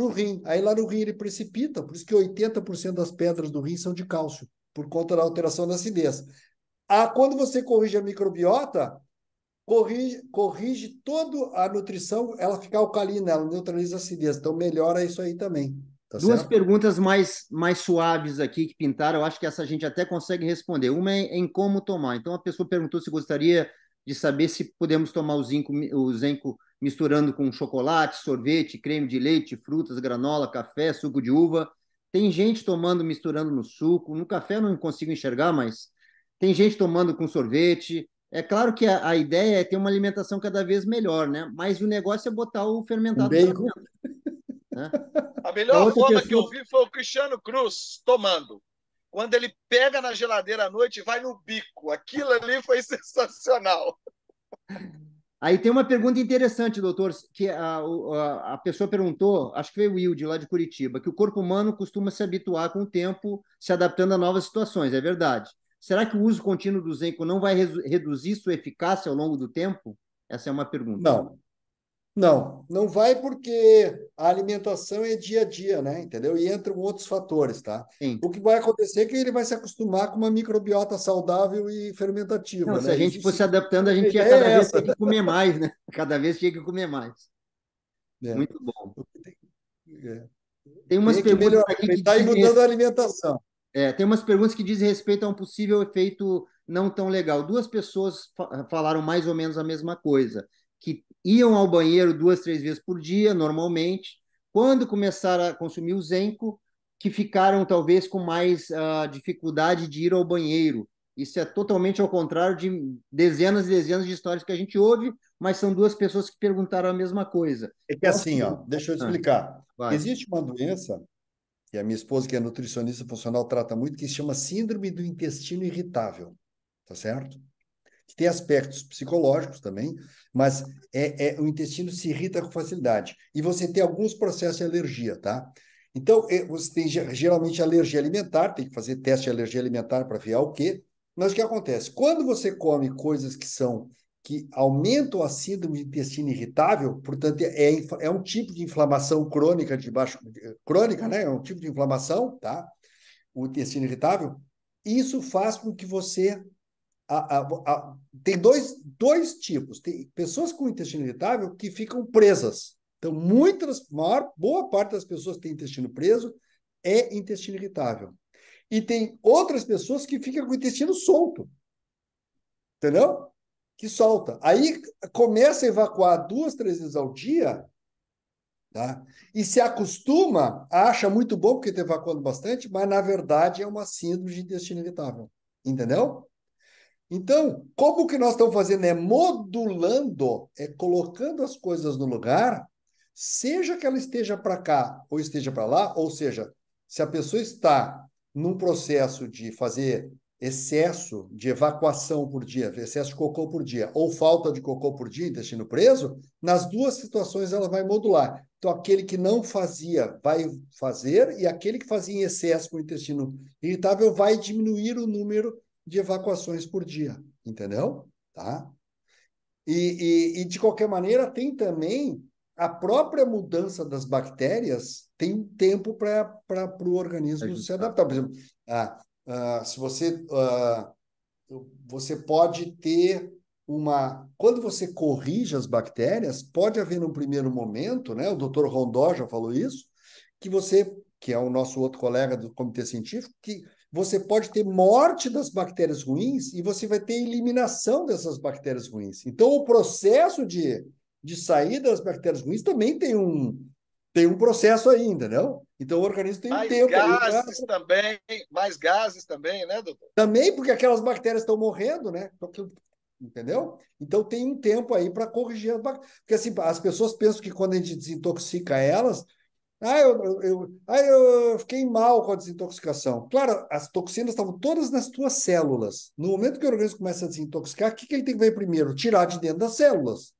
o rim. Aí lá no rim ele precipita, por isso que 80% das pedras do rim são de cálcio, por conta da alteração da acidez. Quando você corrige a microbiota, corrige toda a nutrição, ela fica alcalina, ela neutraliza a acidez. Então, melhora isso aí também. Tá Duas certo? perguntas mais suaves aqui que pintaram, eu acho que essa a gente até consegue responder. Uma é em como tomar. Então, a pessoa perguntou se gostaria de saber se podemos tomar o zinco misturando com chocolate, sorvete, creme de leite, frutas, granola, café, suco de uva. Tem gente tomando, misturando no suco. No café eu não consigo enxergar, mas tem gente tomando com sorvete. É claro que a ideia é ter uma alimentação cada vez melhor, né? Mas o negócio é botar o Um fermentado para bacon. dentro, né? A E a melhor outra forma que eu pessoa vi foi o Cristiano Cruz tomando. Quando ele pega na geladeira à noite e vai no bico. Aquilo ali foi sensacional. Aí tem uma pergunta interessante, doutor, que a pessoa perguntou, acho que foi o Wilde, lá de Curitiba, que o corpo humano costuma se habituar com o tempo, se adaptando a novas situações, é verdade. Será que o uso contínuo do Zenco não vai reduzir sua eficácia ao longo do tempo? Essa é uma pergunta. Não. Não vai porque a alimentação é dia a dia, né? Entendeu? E entram outros fatores, tá? Sim. O que vai acontecer é que ele vai se acostumar com uma microbiota saudável e Não, fermentativa, se a né? gente Isso fosse sim. adaptando, a A gente ia ideia cada é vez ter essa, que comer mais, né? Cada vez tinha que comer mais. né? Muito bom. É. Tem umas Tem que perguntas melhorar, aqui que aproveitar e dizem mudando a alimentação. tem umas perguntas que dizem respeito a um possível efeito não tão legal. Duas pessoas falaram mais ou menos a mesma coisa, que iam ao banheiro 2, 3 vezes por dia, normalmente. Quando começaram a consumir o Zenco, que ficaram talvez com mais dificuldade de ir ao banheiro. Isso é totalmente ao contrário de dezenas e dezenas de histórias que a gente ouve, mas são duas pessoas que perguntaram a mesma coisa. É que Então, assim, ó, deixa eu te explicar. vai. Existe uma doença que a minha esposa, que é nutricionista funcional, trata muito, que se chama síndrome do intestino irritável, tá certo? Que tem aspectos psicológicos também, mas o intestino se irrita com facilidade. E você tem alguns processos de alergia, tá? Então, você tem geralmente alergia alimentar, tem que fazer teste de alergia alimentar para ver o quê. Mas o que acontece? Quando você come coisas que aumentam a síndrome de intestino irritável, portanto, é um tipo de inflamação crônica crônica, né? É um tipo de inflamação, tá? O intestino irritável, isso faz com que você tem dois tipos. Tem pessoas com intestino irritável que ficam presas. Então, boa parte das pessoas que têm intestino preso é intestino irritável. E tem outras pessoas que ficam com o intestino solto. Entendeu? Que solta. Aí começa a evacuar 2, 3 vezes ao dia, tá? E se acostuma, acha muito bom porque está evacuando bastante, mas na verdade é uma síndrome de intestino irritável. Entendeu? Então, como que nós estamos fazendo? É modulando, é colocando as coisas no lugar, seja que ela esteja para cá ou esteja para lá, ou seja, se a pessoa está num processo de fazer excesso de evacuação por dia, excesso de cocô por dia, ou falta de cocô por dia, intestino preso, nas duas situações ela vai modular. Então, aquele que não fazia vai fazer, e aquele que fazia em excesso com o intestino irritável vai diminuir o número de evacuações por dia, entendeu? Tá? E de qualquer maneira, tem também a própria mudança das bactérias, tem um tempo para o organismo se Ajustar. adaptar. Por exemplo, se você pode ter uma. Quando você corrige as bactérias, pode haver num primeiro momento, né? O doutor Rondó já falou isso, que é o nosso outro colega do comitê científico, que você pode ter morte das bactérias ruins e você vai ter eliminação dessas bactérias ruins. Então, o processo de saída das bactérias ruins também tem um processo ainda, não? Então, o organismo tem um tempo aí para. Mais gases também, né, doutor? Também porque aquelas bactérias estão morrendo, né? Entendeu? Então, tem um tempo aí para corrigir as bactérias. Porque assim, as pessoas pensam que quando a gente desintoxica elas, eu fiquei mal com a desintoxicação. Claro, as toxinas estavam todas nas tuas células. No momento que o organismo começa a desintoxicar, o que ele tem que ver primeiro? Tirar de dentro das células.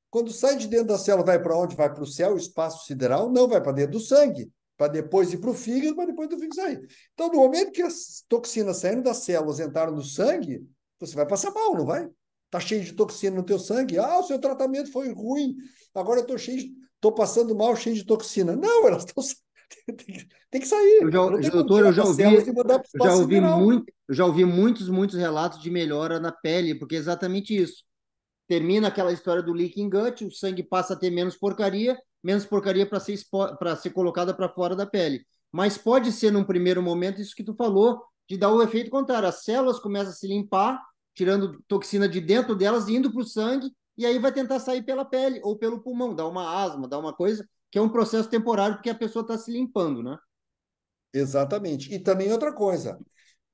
Quando sai de dentro da célula, vai para onde? Vai para o céu, espaço sideral? Não, vai para dentro do sangue, para depois ir para o fígado, para depois do fígado sair. Então, no momento que as toxinas saíram das células, entraram no sangue, você vai passar mal, não vai? Está cheio de toxina no teu sangue. O seu tratamento foi ruim. Agora eu estou passando mal, cheio de toxina. Não, elas Tem que sair. Eu já, Eu não tenho como doutor, tirar das células e mandar para o espaço sideral. eu já ouvi muitos relatos de melhora na pele, porque é exatamente isso. Termina aquela história do leaking gut, o sangue passa a ter menos porcaria para ser colocada para fora da pele. Mas pode ser, num primeiro momento, isso que tu falou, de dar o efeito contrário. As células começam a se limpar, tirando toxina de dentro delas, indo para o sangue, e aí vai tentar sair pela pele ou pelo pulmão, dar uma asma, dar uma coisa, que é um processo temporário, porque a pessoa está se limpando, né? Exatamente. E também outra coisa,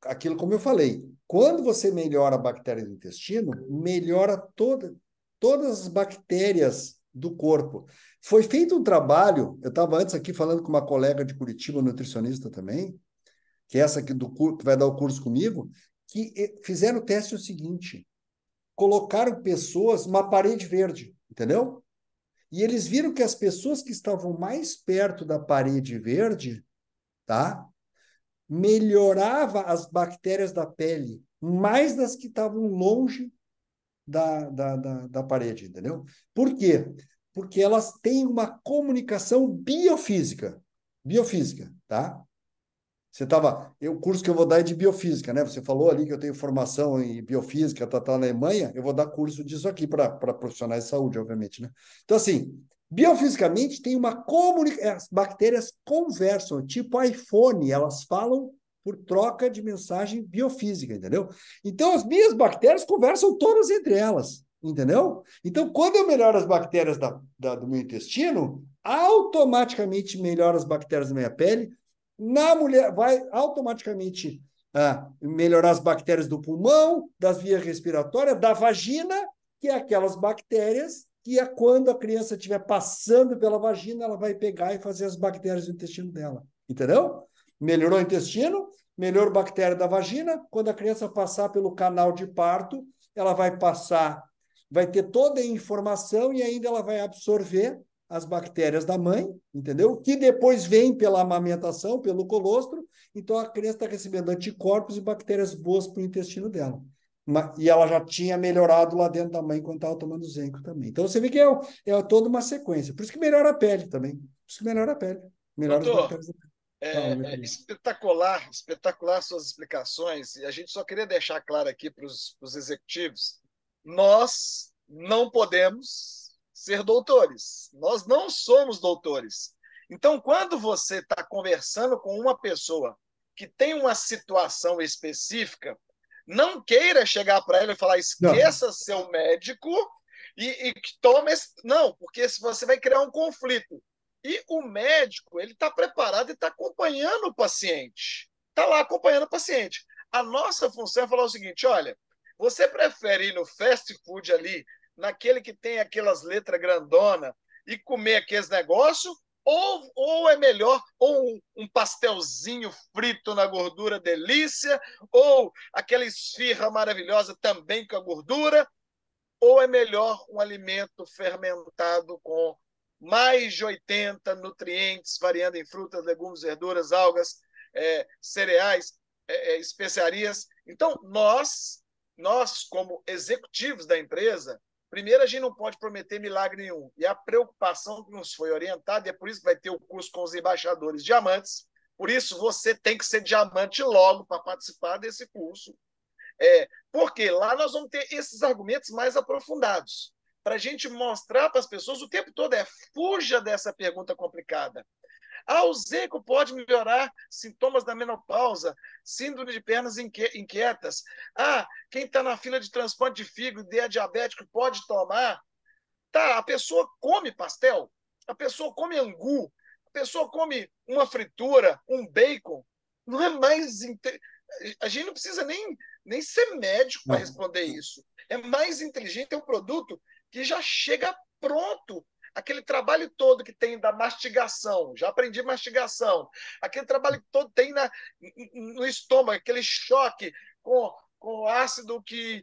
aquilo como eu falei, quando você melhora a bactéria do intestino, melhora todas as bactérias do corpo. Foi feito um trabalho, eu estava antes aqui falando com uma colega de Curitiba, nutricionista também, que é essa aqui que vai dar o curso comigo, que fizeram o teste o seguinte, colocaram pessoas numa parede verde, entendeu? E eles viram que as pessoas que estavam mais perto da parede verde, tá? Melhorava as bactérias da pele, mais das que estavam longe da parede, entendeu? Por quê? Porque elas têm uma comunicação biofísica. Biofísica, tá? O curso que eu vou dar é de biofísica, né? Você falou ali que eu tenho formação em biofísica, tá na Alemanha, eu vou dar curso disso aqui para profissionais de saúde, obviamente, né? Então, assim, biofisicamente tem uma comunicação, as bactérias conversam, tipo iPhone, elas falam por troca de mensagem biofísica, entendeu? Então, as minhas bactérias conversam todas entre elas, entendeu? Então, quando eu melhoro as bactérias do meu intestino, automaticamente melhoro as bactérias da minha pele, na mulher, vai automaticamente melhorar as bactérias do pulmão, das vias respiratórias, da vagina, que é aquelas bactérias que é quando a criança estiver passando pela vagina, ela vai pegar e fazer as bactérias do intestino dela. Entendeu? Melhorou o intestino, melhorou a bactéria da vagina. Quando a criança passar pelo canal de parto, ela vai passar, vai ter toda a informação e ainda ela vai absorver as bactérias da mãe, entendeu? Que depois vem pela amamentação, pelo colostro, então a criança está recebendo anticorpos e bactérias boas para o intestino dela. E ela já tinha melhorado lá dentro da mãe quando estava tomando zenco também. Então você vê que é toda uma sequência. Por isso que melhora a pele também. Por isso que melhora a pele. Melhora as Doutor, bactérias da pele. Fala, meu querido. espetacular, espetacular suas explicações. E a gente só queria deixar claro aqui para os executivos: nós não podemos ser doutores, nós não somos doutores. Então, quando você está conversando com uma pessoa que tem uma situação específica, não queira chegar para ela e falar: Não, esqueça seu médico e tome esse. Não, porque você vai criar um conflito. E o médico, ele está preparado e está acompanhando o paciente. Está lá acompanhando o paciente. A nossa função é falar o seguinte: olha, você prefere ir no fast food ali, naquele que tem aquelas letras grandona, e comer aqueles negócios? Ou é melhor, ou um pastelzinho frito na gordura delícia, ou aquela esfirra maravilhosa também com a gordura, ou é melhor um alimento fermentado com mais de 80 nutrientes, variando em frutas, legumes, verduras, algas, cereais, especiarias. Então, nós, como executivos da empresa, primeiro, a gente não pode prometer milagre nenhum. E a preocupação que nos foi orientada, e é por isso que vai ter o curso com os embaixadores diamantes, por isso você tem que ser diamante logo para participar desse curso. Porque lá nós vamos ter esses argumentos mais aprofundados, para a gente mostrar para as pessoas o tempo todo: fuja dessa pergunta complicada. O Zenco pode melhorar sintomas da menopausa, síndrome de pernas inquietas. Quem está na fila de transplante de fígado e é diabético pode tomar. Tá, a pessoa come pastel, a pessoa come angu, a pessoa come uma fritura, um bacon. Não é mais. A gente não precisa nem ser médico para não. responder isso. É mais inteligente ter um produto que já chega pronto. Aquele trabalho todo que tem da mastigação, já aprendi mastigação, aquele trabalho todo tem no estômago, aquele choque com ácido que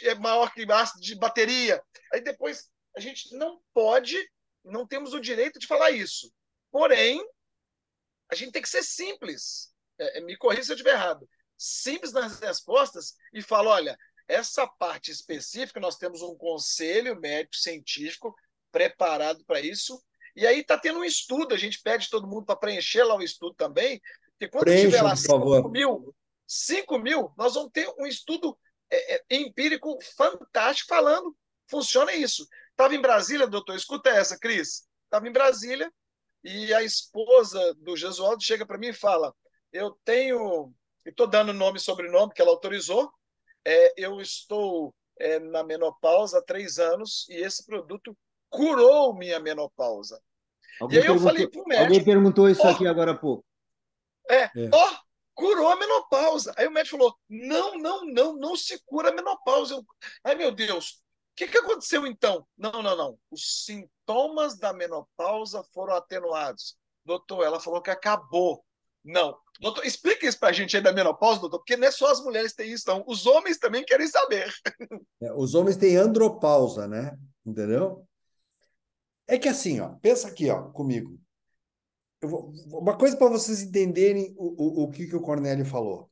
é maior que ácido de bateria. Aí depois a gente não temos o direito de falar isso. Porém, a gente tem que ser simples. Me corrija se eu estiver errado. Simples nas respostas e fala: olha, essa parte específica nós temos um conselho médico científico preparado para isso E aí está tendo um estudo, a gente pede todo mundo para preencher lá o estudo também, porque quando tiver Preencham, lá por favor. 5 mil, nós vamos ter um estudo empírico fantástico falando, funciona isso. Estava em Brasília, doutor, escuta essa, Cris. Estava em Brasília e a esposa do Jesualdo chega para mim e fala, eu tenho, estou dando nome e sobrenome, que ela autorizou, eu estou na menopausa há 3 anos e esse produto curou minha menopausa. E aí eu falei para o Alguém médico, perguntou isso ó, aqui agora há pouco. É. ó, curou a menopausa. Aí o médico falou, não, não, não, não se cura a menopausa. Ai, meu Deus, o que aconteceu então? Não, não, não. Os sintomas da menopausa foram atenuados. Doutor, ela falou que acabou. Não. Doutor, explica isso pra gente aí da menopausa, doutor, porque não é só as mulheres que têm isso, não. Os homens também querem saber. Os homens têm andropausa, né? Entendeu? É que assim, ó, pensa aqui, ó, comigo. Uma coisa para vocês entenderem o que o Cornélio falou.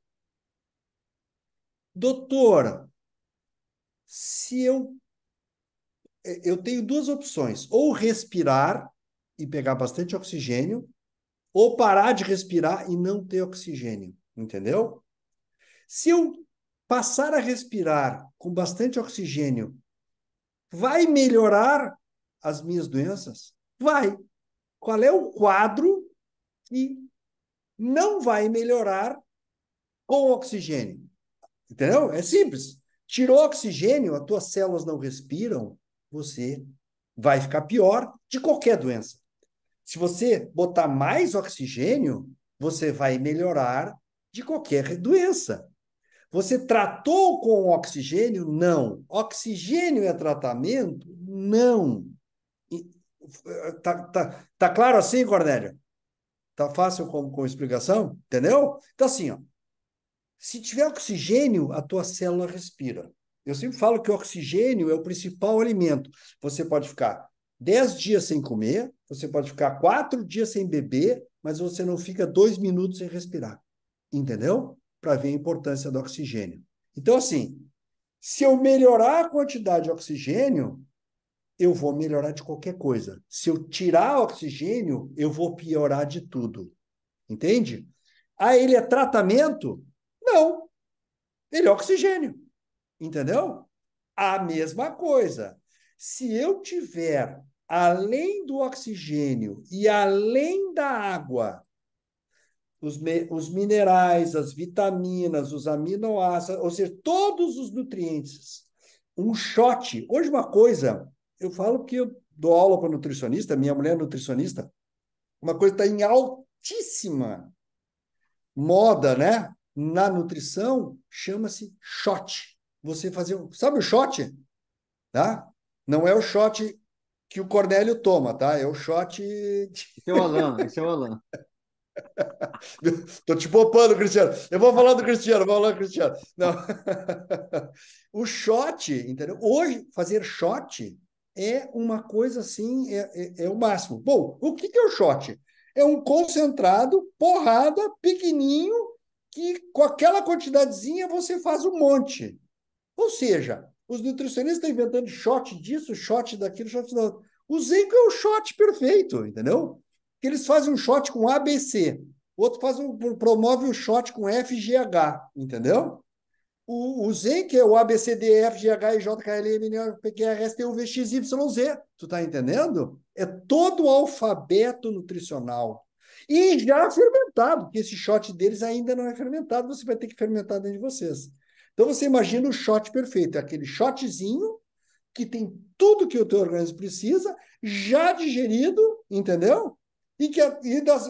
Doutor, se eu tenho duas opções, ou respirar e pegar bastante oxigênio, ou parar de respirar e não ter oxigênio, entendeu? Se eu passar a respirar com bastante oxigênio, vai melhorar as minhas doenças? Vai. Qual é o quadro que não vai melhorar com oxigênio? Entendeu? É simples. Tirou oxigênio, as tuas células não respiram, você vai ficar pior de qualquer doença. Se você botar mais oxigênio, você vai melhorar de qualquer doença. Você tratou com oxigênio? Não. Oxigênio é tratamento? Não. Tá claro assim, Cornélio? Tá fácil com explicação? Entendeu? Então, assim, ó, se tiver oxigênio, a tua célula respira. Eu sempre falo que o oxigênio é o principal alimento. Você pode ficar 10 dias sem comer, você pode ficar 4 dias sem beber, mas você não fica 2 minutos sem respirar. Entendeu? Para ver a importância do oxigênio. Então, assim, se eu melhorar a quantidade de oxigênio, eu vou melhorar de qualquer coisa. Se eu tirar oxigênio, eu vou piorar de tudo. Entende? Ah, ele é tratamento? Não, ele é oxigênio. Entendeu? A mesma coisa. Se eu tiver, além do oxigênio e além da água, os minerais, as vitaminas, os aminoácidos, ou seja, todos os nutrientes. Um shot. Hoje, uma coisa, eu falo que eu dou aula para nutricionista, minha mulher é nutricionista, uma coisa está em altíssima moda, né? Na nutrição, chama-se shot. Você fazer, sabe o shot? Tá? Não é o shot que o Cornélio toma, tá? É o shot. Esse é o Alan, esse é o Alan. Tô te poupando, Cristiano. Eu vou falar do Cristiano, vou falar do Cristiano. Não. O shot, entendeu? Hoje, fazer shot é uma coisa assim, é o máximo. Bom, o que é o shot? É um concentrado, porrada, pequenininho, que com aquela quantidadezinha você faz um monte. Ou seja, os nutricionistas estão inventando shot disso, shot daquilo, shot daquilo. O Zenco é o shot perfeito, entendeu? Que eles fazem um shot com ABC, outro promove um shot com FGH, entendeu? O Zenco é o ABCD, FGH, IJKLM, PQRS, TUV, XYZ. Tu tá entendendo? É todo o alfabeto nutricional. E já fermentado, porque esse shot deles ainda não é fermentado, você vai ter que fermentar dentro de vocês. Então você imagina o shot perfeito, é aquele shotzinho que tem tudo que o teu organismo precisa, já digerido, entendeu? E que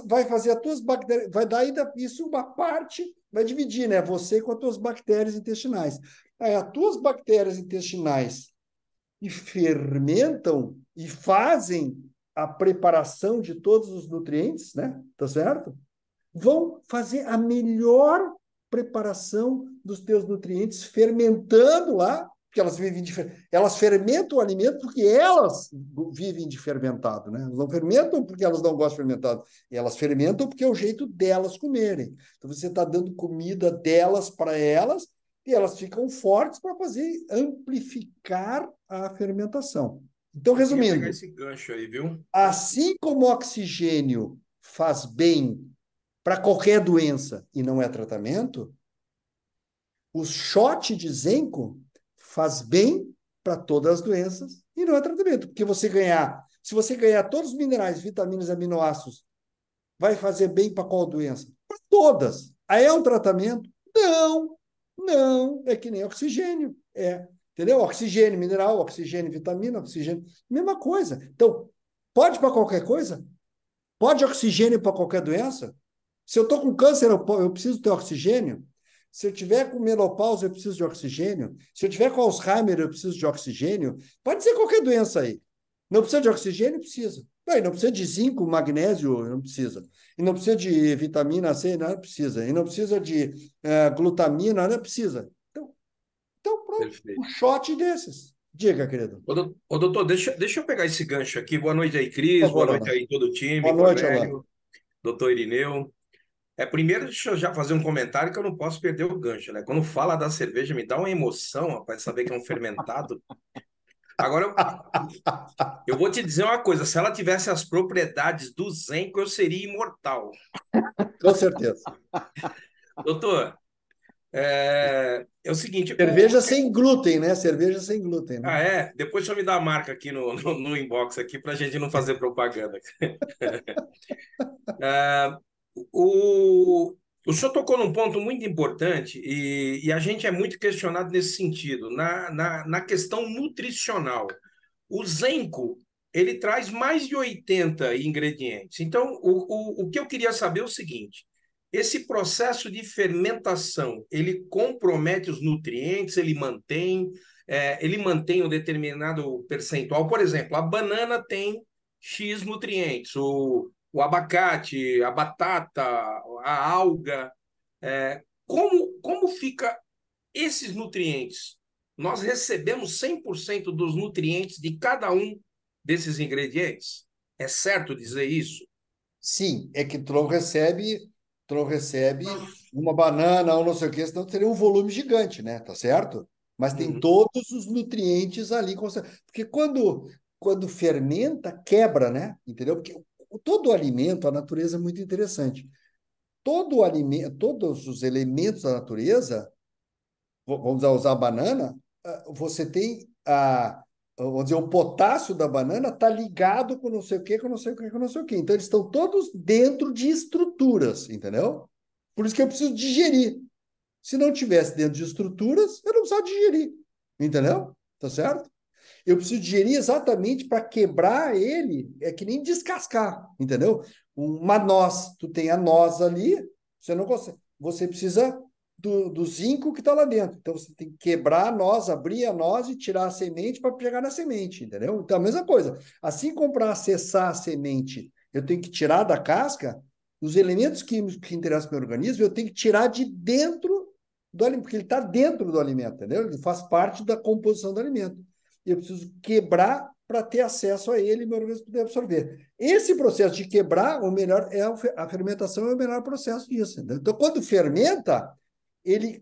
vai fazer as tuas bactérias, vai dar ainda isso uma parte, vai dividir, né? Você com as tuas bactérias intestinais. Aí as tuas bactérias intestinais e fermentam e fazem a preparação de todos os nutrientes, né? Tá certo? Vão fazer a melhor preparação dos teus nutrientes, fermentando lá, porque elas fermentam o alimento porque elas vivem de fermentado, né? Elas não fermentam porque elas não gostam de fermentado, elas fermentam porque é o jeito delas comerem. Então você está dando comida delas para elas e elas ficam fortes para fazer amplificar a fermentação. Então, Eu queria pegar resumindo, esse gancho aí, viu? assim como o oxigênio faz bem para qualquer doença e não é tratamento, o shot de zinco faz bem para todas as doenças e não é tratamento. Porque se você ganhar todos os minerais, vitaminas e aminoácidos, vai fazer bem para qual doença? Para todas. Aí é um tratamento? Não, não, é que nem oxigênio. Entendeu? Oxigênio mineral, oxigênio vitamina, oxigênio, mesma coisa. Então, pode para qualquer coisa? Pode oxigênio para qualquer doença? Se eu estou com câncer, eu preciso ter oxigênio. Se eu tiver com menopausa, eu preciso de oxigênio. Se eu tiver com Alzheimer, eu preciso de oxigênio. Pode ser qualquer doença aí. Não precisa de oxigênio? Precisa. Não precisa de zinco, magnésio? Não precisa. E não precisa de vitamina C? Não precisa. E não precisa de glutamina? Não precisa. Então, pronto. Um Perfeito. shot desses. Diga, querido. Ô, doutor, deixa eu pegar esse gancho aqui. Boa noite aí, Por Cris. Boa favor, noite Alan. aí, todo o time, Boa noite, Alan. Cornélio, doutor Irineu. Primeiro, deixa eu já fazer um comentário que eu não posso perder o gancho, né? Quando fala da cerveja, me dá uma emoção, rapaz, saber que é um fermentado. Agora, eu vou te dizer uma coisa: se ela tivesse as propriedades do zenco, eu seria imortal. Com certeza. Doutor, é o seguinte: Cerveja sem glúten, né? Cerveja sem glúten, né? Depois deixa eu me dar a marca aqui no inbox aqui para a gente não fazer propaganda. O, o senhor tocou num ponto muito importante e a gente é muito questionado nesse sentido, na questão nutricional. O Zenco, ele traz mais de 80 ingredientes. Então, o que eu queria saber é o seguinte: esse processo de fermentação, ele compromete os nutrientes, ele mantém um determinado percentual. Por exemplo, a banana tem X nutrientes, o abacate, a batata, a alga. Como fica esses nutrientes? Nós recebemos 100% dos nutrientes de cada um desses ingredientes? É certo dizer isso? Sim, é que tu não recebe uma banana ou não sei o quê, senão teria um volume gigante, né? Tá certo? Mas tem Uhum, todos os nutrientes ali. Porque quando fermenta, quebra, né? Entendeu? Porque todo alimento, a natureza é muito interessante. Todo alimento, todos os elementos da natureza, vamos usar a banana, você tem vamos dizer, o potássio da banana está ligado com não sei o quê, com não sei o quê, com não sei o quê. Então, eles estão todos dentro de estruturas, entendeu? Por isso que eu preciso digerir. Se não tivesse dentro de estruturas, eu não precisava digerir, entendeu? Tá certo? Eu preciso digerir exatamente para quebrar ele, é que nem descascar, entendeu? Uma noz, tu tem a noz ali, você não consegue. Você precisa do zinco que está lá dentro. Então você tem que quebrar a noz, abrir a noz e tirar a semente para pegar na semente, entendeu? Então a mesma coisa. Assim como para acessar a semente, eu tenho que tirar da casca, os elementos químicos que interessam para o meu organismo, eu tenho que tirar de dentro do alimento, porque ele está dentro do alimento, entendeu? Ele faz parte da composição do alimento. Eu preciso quebrar para ter acesso a ele e meu organismo poder absorver. Esse processo de quebrar, o melhor a fermentação é o melhor processo disso. Entendeu? Então, quando fermenta,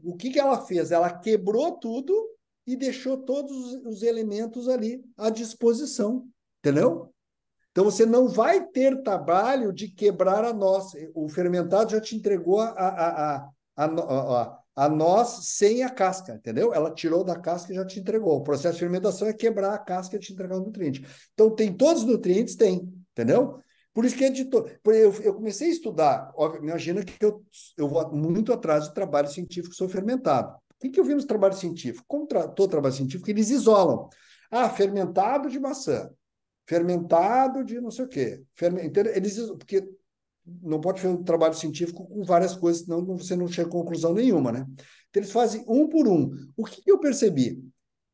o que ela fez? Ela quebrou tudo e deixou todos os elementos ali à disposição, entendeu? Então, você não vai ter trabalho de quebrar a noz. O fermentado já te entregou a noz sem a casca, entendeu? Ela tirou da casca e já te entregou. O processo de fermentação é quebrar a casca e te entregar o nutriente. Então, tem todos os nutrientes? Tem, entendeu? Por isso que eu comecei a estudar. Imagina que eu vou muito atrás de trabalho científico sobre fermentado. O que eu vi nos trabalhos científicos? Como todo trabalho científico, eles isolam. Fermentado de maçã, fermentado de não sei o quê. Porque não pode fazer um trabalho científico com várias coisas, senão você não chega a conclusão nenhuma, né? Então, eles fazem um por um. O que eu percebi?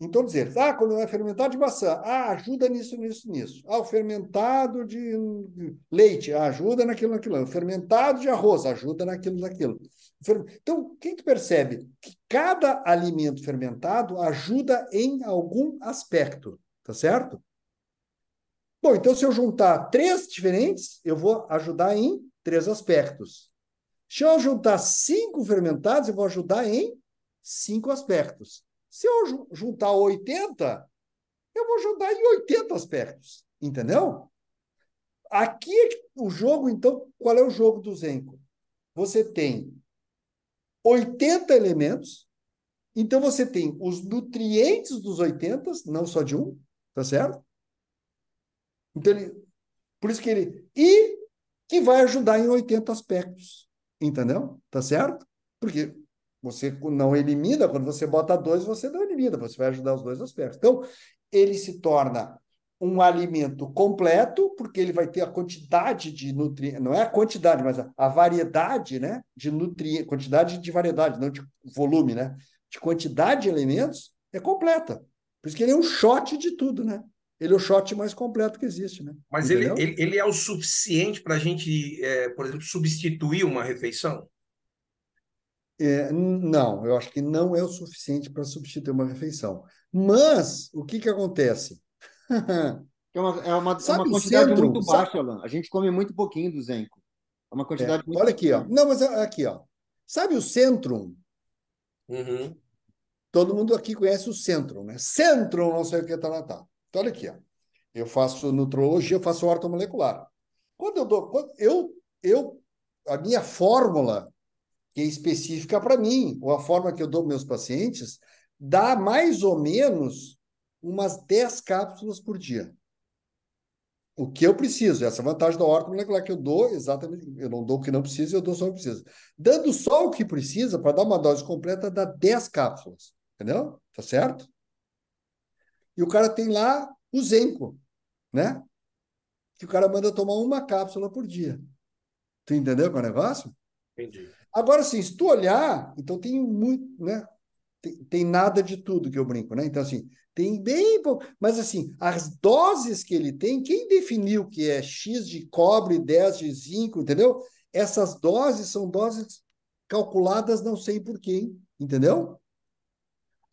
Então, dizer, quando é fermentado de maçã, ajuda nisso, nisso, nisso. O fermentado de leite, ajuda naquilo, naquilo. O fermentado de arroz, ajuda naquilo, naquilo. Então, o que tu percebe? Que cada alimento fermentado ajuda em algum aspecto, tá certo? Bom, então se eu juntar três diferentes, eu vou ajudar em três aspectos. Se eu juntar 5 fermentados, eu vou ajudar em 5 aspectos. Se eu juntar 80, eu vou ajudar em 80 aspectos, entendeu? Aqui é o jogo, então, qual é o jogo do Zenco? Você tem 80 elementos, então você tem os nutrientes dos 80, não só de um, tá certo? Então, por isso que ele... E que vai ajudar em 80 aspectos, entendeu? Tá certo? Porque você não elimina, quando você bota 2, você não elimina, você vai ajudar os 2 aspectos. Então, ele se torna um alimento completo, porque ele vai ter a quantidade de nutrientes, não é a quantidade, mas a variedade, né, de nutrientes, quantidade de variedade, não de volume, né, de quantidade de elementos, é completa. Por isso que ele é um shot de tudo, né? Ele é o shot mais completo que existe, né? Mas Entendeu? ele é o suficiente para a gente, por exemplo, substituir uma refeição? Não, eu acho que não é o suficiente para substituir uma refeição. Mas, o que que acontece? É uma Sabe o quantidade centro? muito baixa, Alan. A gente come muito pouquinho do Zenco. É uma quantidade muito Olha aqui, ó. pequena. Não, mas aqui, ó. Sabe o Centrum? Uhum. Todo mundo aqui conhece o Centrum, né? Centrum, não sei o que, tá. Então, olha aqui, ó. Eu faço nutrologia, eu faço ortomolecular. A minha fórmula, que é específica para mim, ou a forma que eu dou para meus pacientes, dá mais ou menos umas 10 cápsulas por dia. O que eu preciso, essa vantagem da ortomolecular que eu dou, exatamente, eu não dou o que não precisa, eu dou só o que precisa. Dando só o que precisa, para dar uma dose completa, dá 10 cápsulas, entendeu? Tá certo? E o cara tem lá o Zenco, né? Que o cara manda tomar uma cápsula por dia. Tu entendeu qual é o negócio? Entendi. Agora, assim, se tu olhar, então tem muito, né? Tem nada de tudo que eu brinco, né? Então, assim, tem bem pouco. Mas, assim, as doses que ele tem, quem definiu que é X de cobre, 10 de zinco, entendeu? Essas doses são doses calculadas, não sei por quem, entendeu?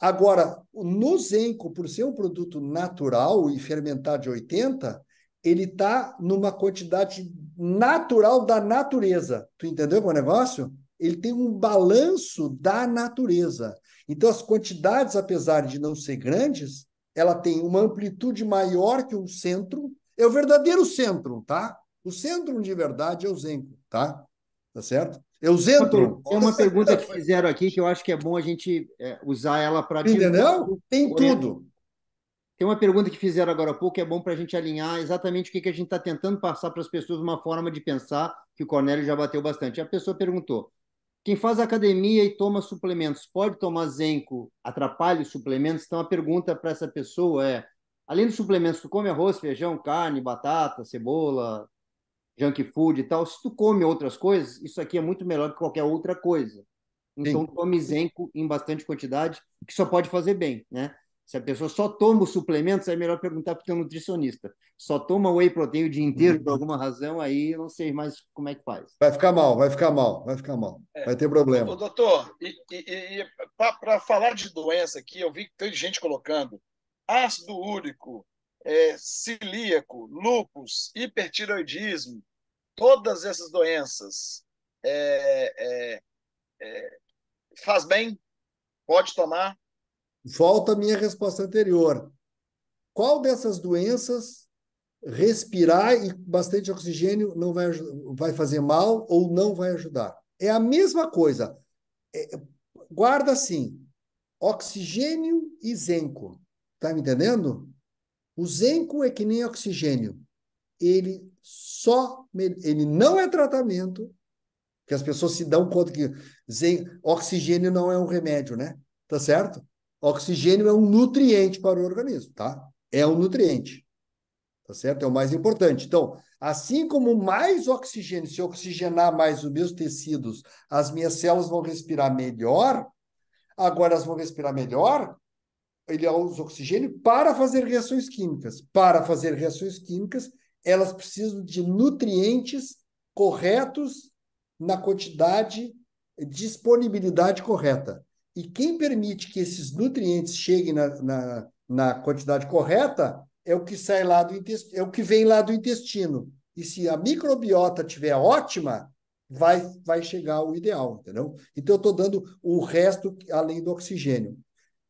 Agora, no Zenco, por ser um produto natural e fermentar de 80, ele está numa quantidade natural da natureza. Tu entendeu qual é o negócio? Ele tem um balanço da natureza. Então, as quantidades, apesar de não ser grandes, ela tem uma amplitude maior que um centro. É o verdadeiro centro, tá? O centro de verdade é o Zenco, tá? Tá certo? É o Zentrum. Tem uma pergunta que fizeram aqui que eu acho que é bom a gente usar ela para de Entendeu? novo. Tem tudo. Tem uma pergunta que fizeram agora há pouco que é bom para a gente alinhar exatamente o que a gente está tentando passar para as pessoas, uma forma de pensar que o Cornélio já bateu bastante. A pessoa perguntou: quem faz academia e toma suplementos, pode tomar Zenco? Atrapalha os suplementos? Então a pergunta para essa pessoa é: além dos suplementos, tu come arroz, feijão, carne, batata, cebola, junk food e tal? Se tu come outras coisas, isso aqui é muito melhor que qualquer outra coisa. Então, Sim. tome Zenco em bastante quantidade, que só pode fazer bem, né? Se a pessoa só toma os suplementos, é melhor perguntar para o teu nutricionista. Só toma whey protein o dia inteiro, por alguma razão, aí eu não sei mais como é que faz. Vai ficar mal, vai ficar mal, vai ficar mal. Vai ter problema. Doutor, para falar de doença aqui, eu vi que tem gente colocando ácido úrico, celíaco, lúpus, hipertiroidismo, todas essas doenças. É, faz bem? Pode tomar? Volta a minha resposta anterior. Qual dessas doenças respirar e bastante oxigênio não vai fazer mal ou não vai ajudar? É a mesma coisa. Guarda assim, oxigênio e Zenco. Tá me entendendo? O Zenco é que nem oxigênio. Ele não é tratamento, que as pessoas se dão conta que oxigênio não é um remédio, né? Tá certo? Oxigênio é um nutriente para o organismo, tá? É um nutriente, tá certo? É o mais importante. Então, assim como mais oxigênio, se eu oxigenar mais os meus tecidos, as minhas células vão respirar melhor. Agora elas vão respirar melhor, ele usa oxigênio para fazer reações químicas. Para fazer reações químicas, elas precisam de nutrientes corretos na quantidade, disponibilidade correta. E quem permite que esses nutrientes cheguem na quantidade correta é o que sai lá do intestino, é o que vem lá do intestino. E se a microbiota estiver ótima, vai chegar ao ideal, entendeu? Então, eu estou dando o resto além do oxigênio.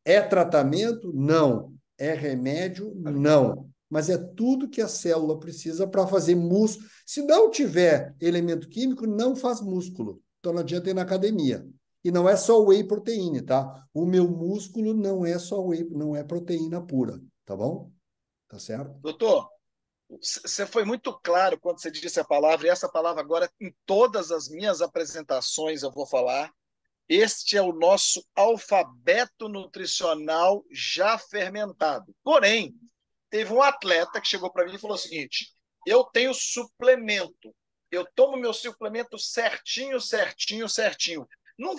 É tratamento? Não. É remédio? Não. Mas é tudo que a célula precisa para fazer músculo. Se não tiver elemento químico, não faz músculo. Então não adianta ir na academia. E não é só whey proteína, tá? O meu músculo não é só whey, não é proteína pura, tá bom? Tá certo? Doutor, você foi muito claro quando você disse a palavra, e essa palavra agora, em todas as minhas apresentações, eu vou falar. Este é o nosso alfabeto nutricional já fermentado. Porém, teve um atleta que chegou para mim e falou o seguinte: eu tenho suplemento, eu tomo meu suplemento certinho, certinho, certinho. Não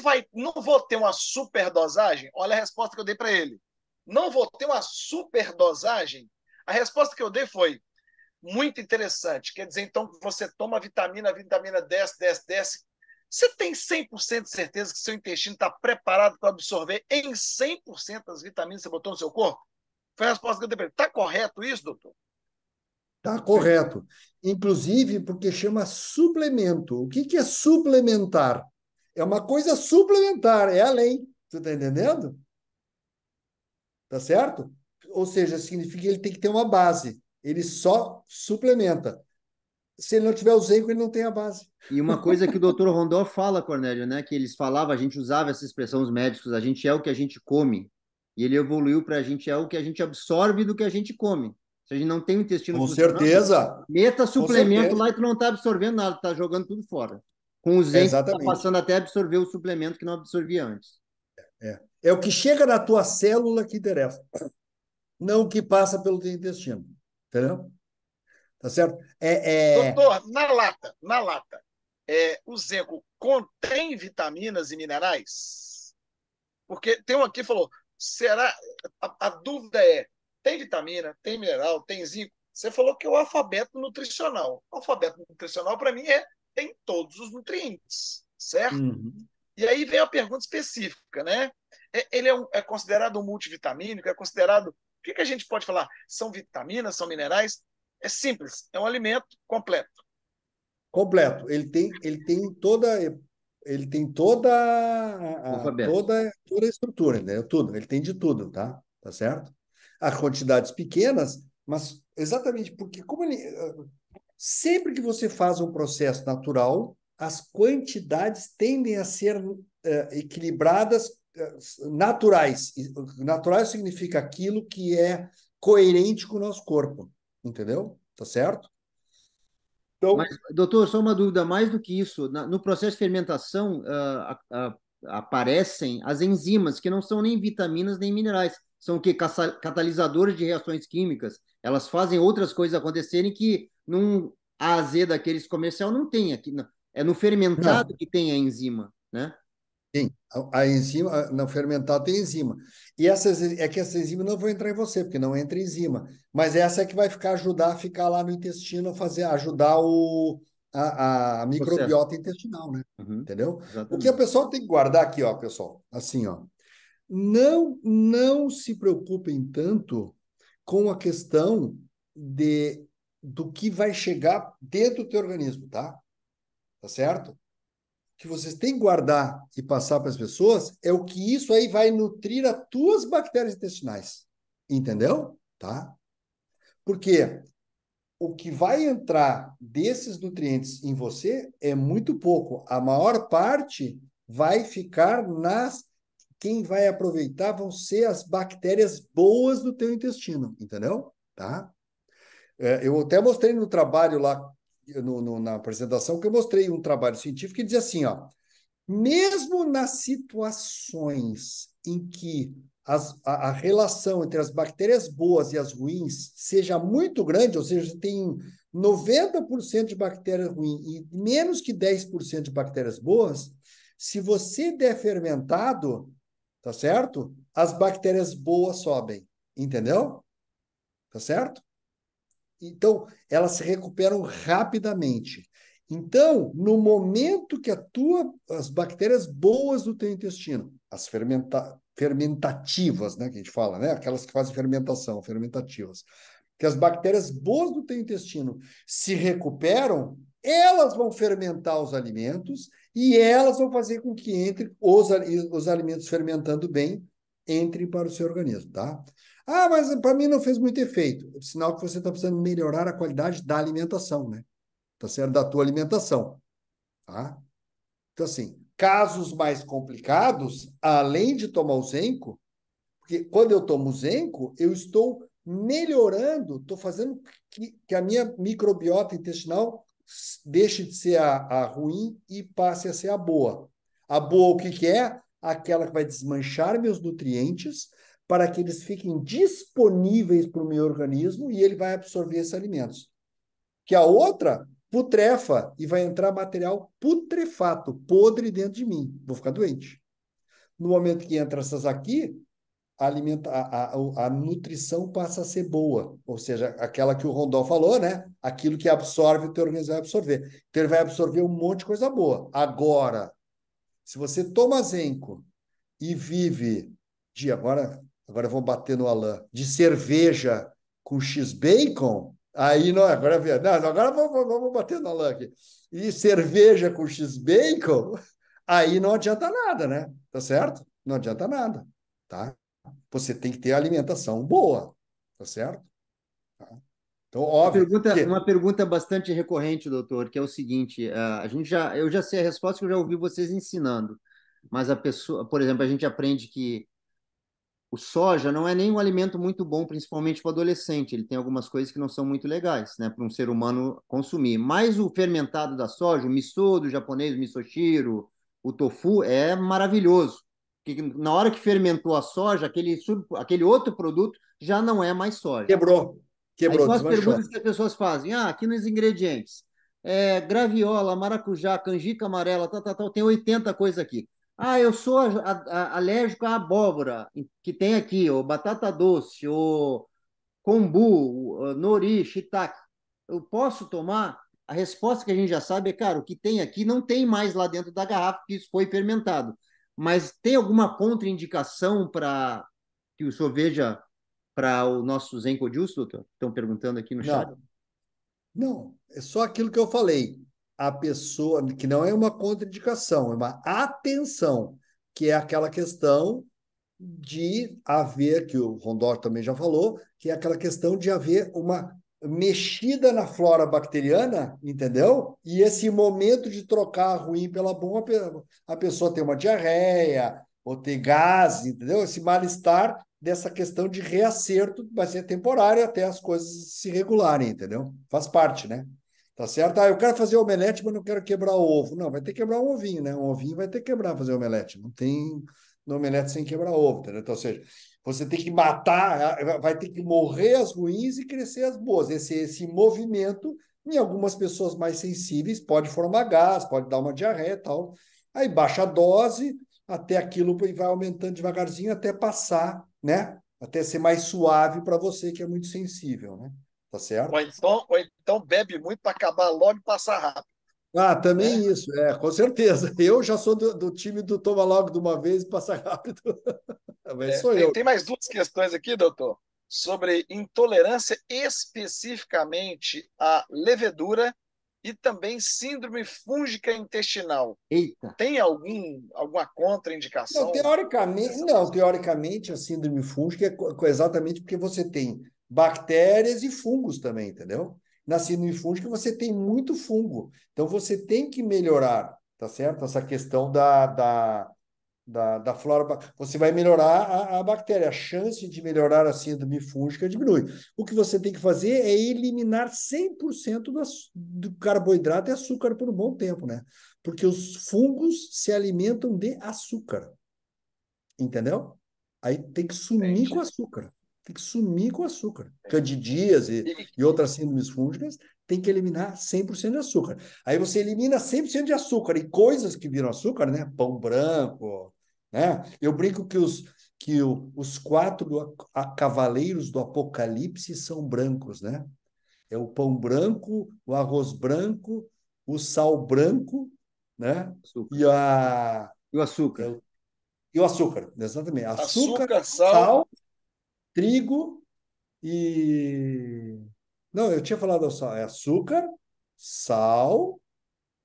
vou ter uma superdosagem? Olha a resposta que eu dei para ele. Não vou ter uma superdosagem? A resposta que eu dei foi muito interessante. Quer dizer, então, que você toma a vitamina desce, desce, desce. Você tem 100% de certeza que seu intestino está preparado para absorver em 100% as vitaminas que você botou no seu corpo? Foi a resposta que eu dei para ele. Está correto isso, doutor? Tá correto. Inclusive porque chama suplemento. O que que é suplementar? É uma coisa suplementar, é além. Tu tá entendendo? Tá certo? Ou seja, significa que ele tem que ter uma base. Ele só suplementa. Se ele não tiver o zinco, ele não tem a base. E uma coisa que o doutor Rondó fala, Cornélio, né? Que eles falavam, a gente usava essa expressão, os médicos, a gente é o que a gente come. E ele evoluiu para a gente é o que a gente absorve do que a gente come. Se a gente não tem o intestino Com funcionando, certeza. meta Com suplemento certeza. lá e tu não está absorvendo nada, está jogando tudo fora. Com o zinco, tu tá Exatamente. passando até a absorver o suplemento que não absorvia antes. É o que chega na tua célula que interessa, não o que passa pelo teu intestino. Entendeu? Tá certo? Doutor, na lata, o Zenco contém vitaminas e minerais? Porque tem um aqui que falou, será? A dúvida é, tem vitamina, tem mineral, tem zinco? Você falou que é o alfabeto nutricional. O alfabeto nutricional, para mim, tem todos os nutrientes, certo? Uhum. E aí vem a pergunta específica, né? Ele é considerado um multivitamínico, é considerado. O que a gente pode falar? São vitaminas, são minerais? É simples, é um alimento completo. Completo. Ele tem Alfabeto. toda a estrutura, né? Tudo. Ele tem de tudo, tá? Tá certo? Há quantidades pequenas, mas exatamente porque sempre que você faz um processo natural, as quantidades tendem a ser equilibradas, naturais. Naturais significa aquilo que é coerente com o nosso corpo, entendeu? Tá certo? Mas, Então, doutor, só uma dúvida, mais do que isso, no processo de fermentação aparecem as enzimas, que não são nem vitaminas nem minerais, são o quê? Catalisadores de reações químicas. Elas fazem outras coisas acontecerem que num A a Z daqueles comercial não tem aqui. É no fermentado não, que tem a enzima, né? sim, a enzima, no fermentado tem enzima. E é que essa enzima não vai entrar em você, porque não entra enzima. Mas essa é que vai ajudar a ficar lá no intestino, ajudar a Processo. microbiota intestinal, né? Uhum, Entendeu? O que a exatamente. pessoa tem que guardar aqui, ó, pessoal, assim, ó. Não se preocupem tanto com a questão do que vai chegar dentro do teu organismo, tá? Tá certo? Que vocês têm que guardar e passar para as pessoas é o que isso aí vai nutrir as tuas bactérias intestinais. Entendeu? Tá? Porque o que vai entrar desses nutrientes em você é muito pouco. A maior parte vai ficar nas. Quem vai aproveitar vão ser as bactérias boas do teu intestino, entendeu? Tá? Eu até mostrei no trabalho lá, na apresentação, que eu mostrei um trabalho científico que dizia assim, ó, mesmo nas situações em que a relação entre as bactérias boas e as ruins seja muito grande, ou seja, você tem 90% de bactérias ruins e menos que 10% de bactérias boas, se você der fermentado, tá certo? As bactérias boas sobem, entendeu? Tá certo? Então, elas se recuperam rapidamente. Então, no momento que as bactérias boas do teu intestino, as fermentativas, né, que a gente fala, né, aquelas que fazem fermentação, fermentativas, que as bactérias boas do teu intestino se recuperam, elas vão fermentar os alimentos e elas vão fazer com que entre os alimentos fermentando bem, entrem para o seu organismo, tá? Ah, mas para mim não fez muito efeito. É sinal que você está precisando melhorar a qualidade da alimentação, né? Tá certo? Da tua alimentação, tá? Então, assim, casos mais complicados, além de tomar o Zenco, porque quando eu tomo o Zenco, eu estou melhorando, estou fazendo que a minha microbiota intestinal deixe de ser a ruim e passe a ser a boa. A boa, o que que é? Aquela que vai desmanchar meus nutrientes para que eles fiquem disponíveis para o meu organismo e ele vai absorver esses alimentos. Que a outra putrefa e vai entrar material putrefato, podre dentro de mim. Vou ficar doente. No momento que entra essas aqui, a nutrição passa a ser boa, ou seja, aquela que o Rondon falou, né? Aquilo que absorve, o teu organismo vai absorver. Então, ele vai absorver um monte de coisa boa. Agora, se você toma Zenco e vive agora eu vou bater no Alain, de cerveja com X-Bacon, aí não, agora é verdade, agora vamos bater no Alain aqui. E cerveja com X-Bacon, aí não adianta nada, né? Tá certo? Não adianta nada, tá? Você tem que ter alimentação boa, tá certo? Tá? Então, óbvio que... Uma pergunta bastante recorrente, doutor, que é o seguinte: eu já sei a resposta que eu já ouvi vocês ensinando, mas a pessoa, por exemplo, a gente aprende que o soja não é nem um alimento muito bom, principalmente para o adolescente. Ele tem algumas coisas que não são muito legais, né, para um ser humano consumir. Mas o fermentado da soja, o miso do japonês, o misoshiro, o tofu, é maravilhoso. Porque na hora que fermentou a soja, aquele outro produto já não é mais soja. Quebrou, Aí quebrou, são as desmanchou. perguntas que as pessoas fazem. Aqui nos ingredientes. Graviola, maracujá, canjica amarela, tem 80 coisas aqui. Eu sou alérgico à abóbora, que tem aqui, ou batata doce, ou kombu, nori, shiitake. Eu posso tomar? A resposta que a gente já sabe é, cara, o que tem aqui não tem mais lá dentro da garrafa, porque isso foi fermentado. Mas tem alguma contraindicação para que o senhor veja para o nosso Zenko Juice, doutor? Estão perguntando aqui no chat. Não, não, é só aquilo que eu falei. A pessoa, que não é uma contraindicação, é uma atenção, que é aquela questão de haver, que o Rondó também já falou, que é aquela questão de haver uma mexida na flora bacteriana, entendeu? E esse momento de trocar a ruim pela boa, a pessoa tem uma diarreia, ou tem gás, entendeu? Esse mal-estar dessa questão de reacerto vai ser temporário até as coisas se regularem, entendeu? Faz parte, né? Tá certo? Eu quero fazer omelete, mas não quero quebrar o ovo. Não, vai ter que quebrar um ovinho, né? Um ovinho vai ter que quebrar fazer omelete. Não tem no omelete sem quebrar ovo, entendeu? Então, ou seja, você tem que matar, vai ter que morrer as ruins e crescer as boas. Esse movimento, em algumas pessoas mais sensíveis, pode formar gás, pode dar uma diarreia e tal. Aí baixa a dose, até aquilo vai aumentando devagarzinho até passar, né? Até ser mais suave para você que é muito sensível, né? Tá certo? Ou então bebe muito para acabar logo e passar rápido, Ah, né? também isso, com certeza. Eu já sou do time do toma logo de uma vez e passa rápido. Mas sou Tem, eu. tem mais duas questões aqui, doutor, sobre intolerância especificamente à levedura e também síndrome fúngica intestinal. Eita, Tem alguma Não, contraindicação teoricamente, nessa não, questão? teoricamente a síndrome fúngica exatamente porque você tem bactérias e fungos também, entendeu? Na síndrome fúngica você tem muito fungo. Então você tem que melhorar, tá certo? Essa questão da flora. Você vai melhorar a bactéria. A chance de melhorar a síndrome fúngica diminui. O que você tem que fazer é eliminar 100% do carboidrato e açúcar por um bom tempo, né? Porque os fungos se alimentam de açúcar. Entendeu? Aí tem que sumir com Entendi. açúcar. Tem que sumir com açúcar. Entendi. Candidíase E, e outras síndromes fúngicas tem que eliminar 100% de açúcar. Aí você elimina 100% de açúcar e coisas que viram açúcar, né? Pão branco, né? Eu brinco que os quatro cavaleiros do Apocalipse são brancos, né? É o pão branco, o arroz branco, o sal branco, né? açúcar. E a E o é açúcar? o e o açúcar, exatamente. Açúcar, açúcar, sal, sal, trigo e. Não, eu tinha falado só. É açúcar, sal,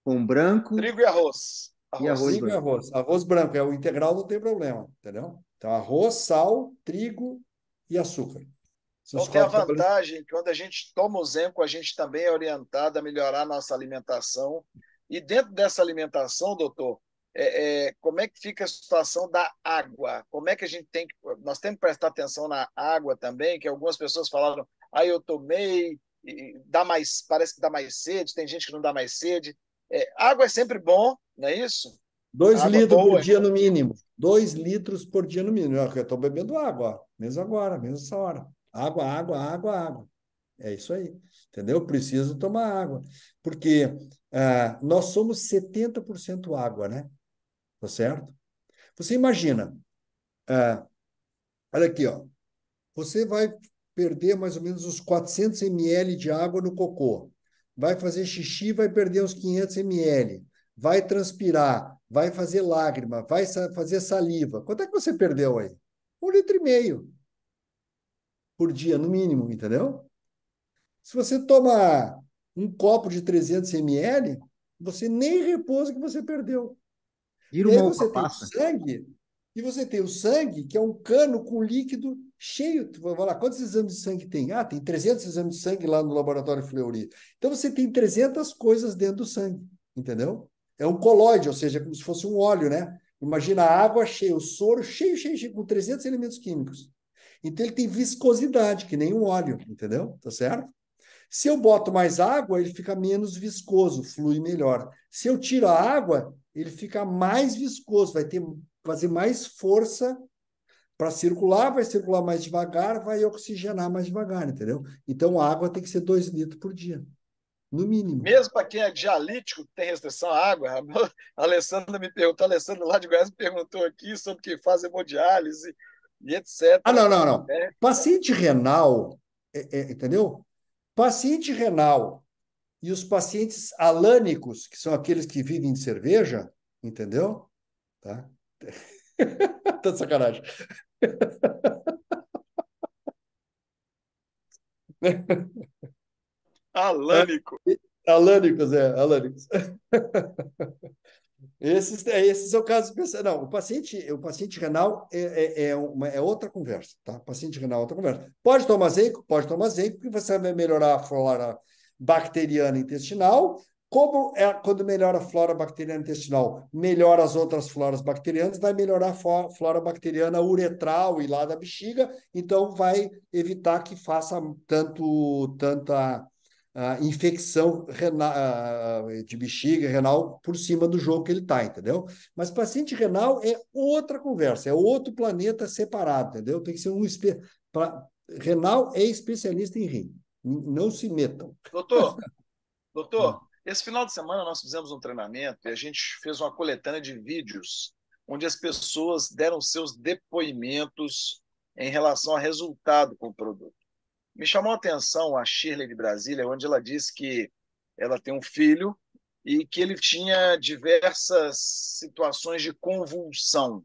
Pão branco trigo e arroz. e arroz Arroz. trigo e branco. arroz. Arroz branco, é o integral, não tem problema, entendeu? Então, arroz, sal, trigo e açúcar. Você Então, tem a descobre que vantagem que quando a gente toma o Zenco, a gente também é orientado a melhorar a nossa alimentação. E dentro dessa alimentação, doutor, como é que fica a situação da água? Como é que a gente tem que... Nós temos que prestar atenção na água também, que algumas pessoas falaram, eu tomei, e dá mais, parece que dá mais sede, tem gente que não dá mais sede. Água é sempre bom, não é isso? 2 Água litros por boa. dia no mínimo. 2 litros por dia no mínimo. Eu estou bebendo água, ó, mesmo agora, mesmo essa hora. Água, água, água, água. É isso aí. Entendeu? Preciso tomar água. Porque nós somos 70% água, né? Tá certo? Você imagina, olha aqui, ó. Você vai perder mais ou menos uns 400 ml de água no cocô. Vai fazer xixi, vai perder uns 500 ml. Vai transpirar, vai fazer lágrima, vai fazer saliva. Quanto é que você perdeu aí? 1,5 litro por dia, no mínimo, entendeu? Se você toma um copo de 300 ml, você nem repousa que você perdeu. Vira E aí uma uva você tem o passa. sangue, que é um cano com líquido cheio. Tu vai lá, quantos exames de sangue tem? Tem 300 exames de sangue lá no laboratório Fleury. Então você tem 300 coisas dentro do sangue, entendeu? É um colóide, ou seja, como se fosse um óleo, né? Imagina a água cheia, o soro cheio, cheio, cheio, com 300 elementos químicos. Então ele tem viscosidade, que nem um óleo, entendeu? Tá certo? Se eu boto mais água, ele fica menos viscoso, flui melhor. Se eu tiro a água, ele fica mais viscoso, fazer mais força para circular, vai circular mais devagar, vai oxigenar mais devagar, entendeu? Então a água tem que ser 2 litros por dia, no mínimo. Mesmo para quem é dialítico, tem restrição à água. A Alessandra me perguntou, a Alessandra lá de Goiás me perguntou aqui sobre quem faz hemodiálise e etc. Não, não, não. É, Paciente renal, entendeu? Paciente renal e os pacientes alânicos, que são aqueles que vivem de cerveja, entendeu? Tá? Tá de sacanagem. alânico. Alânicos, alânicos. Esses são casos especiais. Não, o paciente renal é outra conversa, tá? O paciente renal é outra conversa. Pode tomar zinco? Pode tomar zinco, porque você vai melhorar a flora bacteriana intestinal. Quando melhora a flora bacteriana intestinal, melhora as outras floras bacterianas, vai melhorar a flora bacteriana uretral e lá da bexiga, então vai evitar que faça tanta infecção de bexiga renal por cima do jogo que ele está, entendeu? Mas paciente renal é outra conversa, é outro planeta separado, entendeu? Tem que ser renal é especialista em rim. Não se metam. Doutor, esse final de semana nós fizemos um treinamento e a gente fez uma coletânea de vídeos onde as pessoas deram seus depoimentos em relação ao resultado com o produto. Me chamou a atenção a Shirley de Brasília, onde ela disse que ela tem um filho e que ele tinha diversas situações de convulsão.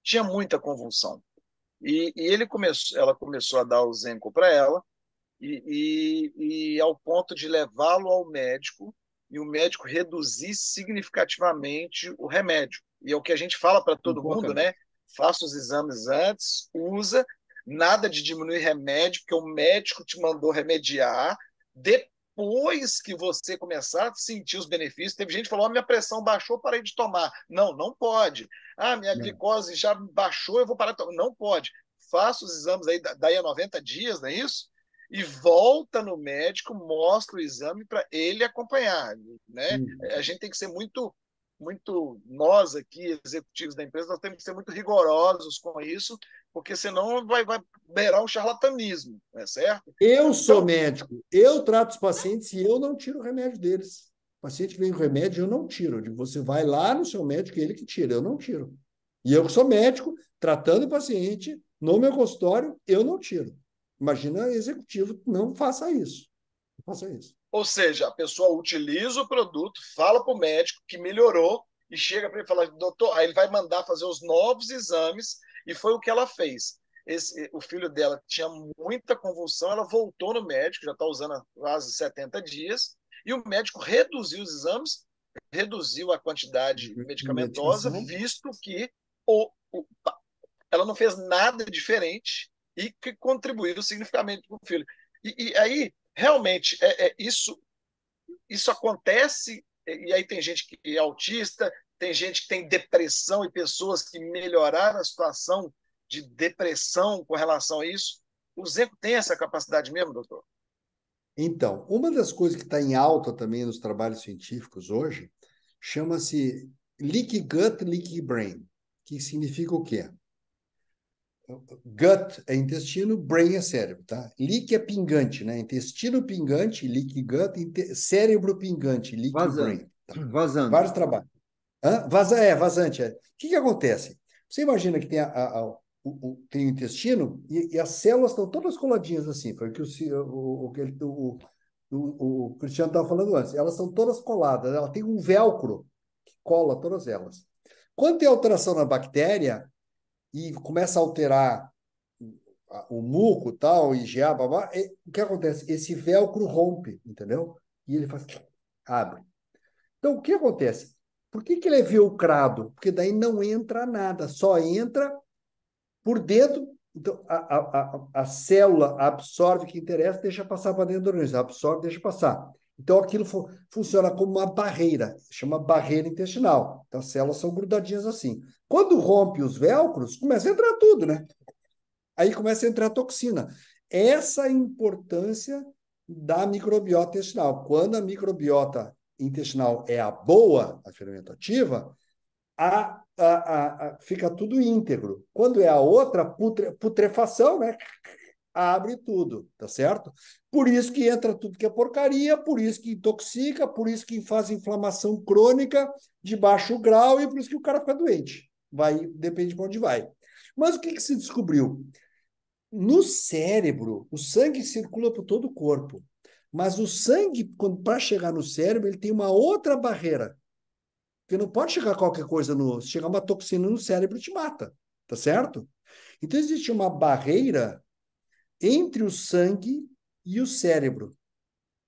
Tinha muita convulsão. Ela começou a dar o Zenco para ela e ao ponto de levá-lo ao médico e o médico reduzir significativamente o remédio. E é o que a gente fala para todo mundo, né? Faça os exames antes, usa, nada de diminuir remédio, porque o médico te mandou remediar. Depois que você começar a sentir os benefícios, teve gente que falou: minha pressão baixou, parei de tomar. Não, não pode. Minha glicose já baixou, eu vou parar de tomar. Não pode. Faça os exames aí, daí a 90 dias, não é isso? E volta no médico, mostra o exame para ele acompanhar, né? A gente tem que ser nós aqui, executivos da empresa, nós temos que ser muito rigorosos com isso, porque senão vai beirar um charlatanismo, não é certo? Eu sou médico, eu trato os pacientes e eu não tiro o remédio deles. O paciente vem com remédio, eu não tiro. Eu digo, você vai lá no seu médico e ele que tira, eu não tiro. E eu que sou médico, tratando o paciente no meu consultório, eu não tiro. Imagina executivo, não faça isso. Não faça isso. Ou seja, a pessoa utiliza o produto, fala para o médico que melhorou e chega para ele e fala: doutor, aí ele vai mandar fazer os novos exames e foi o que ela fez. O filho dela tinha muita convulsão, ela voltou no médico, já está usando há quase 70 dias, e o médico reduziu os exames, reduziu a quantidade medicamentosa, visto que ela não fez nada diferente e que contribuiu significativamente com o filho. E aí, realmente, isso acontece, e aí tem gente que é autista, tem gente que tem depressão e pessoas que melhoraram a situação de depressão com relação a isso. O Zenco tem essa capacidade mesmo, doutor? Então, uma das coisas que está em alta também nos trabalhos científicos hoje chama-se leaky gut, leaky brain, que significa o quê? Gut é intestino, brain é cérebro, tá? Leak é pingante, né? Intestino pingante, leaky gut, cérebro pingante, leaky Vazando. brain. Tá? Vazando. Vários trabalhos. Vazante. O que acontece? Você imagina que tem, tem o intestino e as células estão todas coladinhas assim. Foi o que o Cristiano estava falando antes. Elas são todas coladas. Ela tem um velcro que cola todas elas. Quando tem alteração na bactéria e começa a alterar o muco, tal, IgA, babá, o que acontece? Esse velcro rompe, entendeu? E ele faz, abre. Então, o que acontece? Por que ele é velcrado? Porque daí não entra nada, só entra por dentro. Então, a célula absorve o que interessa, deixa passar para dentro do organismo, absorve, deixa passar. Então, aquilo funciona como uma barreira, chama barreira intestinal. Então, as células são grudadinhas assim. Quando rompe os velcros, começa a entrar tudo, né? Aí começa a entrar toxina. Essa é a importância da microbiota intestinal. Quando a microbiota intestinal é a boa, a fermentativa, fica tudo íntegro. Quando é a outra, putrefação, né? Abre tudo, tá certo? Por isso que entra tudo que é porcaria, por isso que intoxica, por isso que faz inflamação crônica de baixo grau e por isso que o cara fica doente. Vai, depende de onde vai. Mas o que se descobriu? No cérebro, o sangue circula por todo o corpo. Mas o sangue, para chegar no cérebro, ele tem uma outra barreira. Porque não pode chegar qualquer coisa no. Se chegar uma toxina no cérebro, te mata. Tá certo? Então, existe uma barreira entre o sangue e o cérebro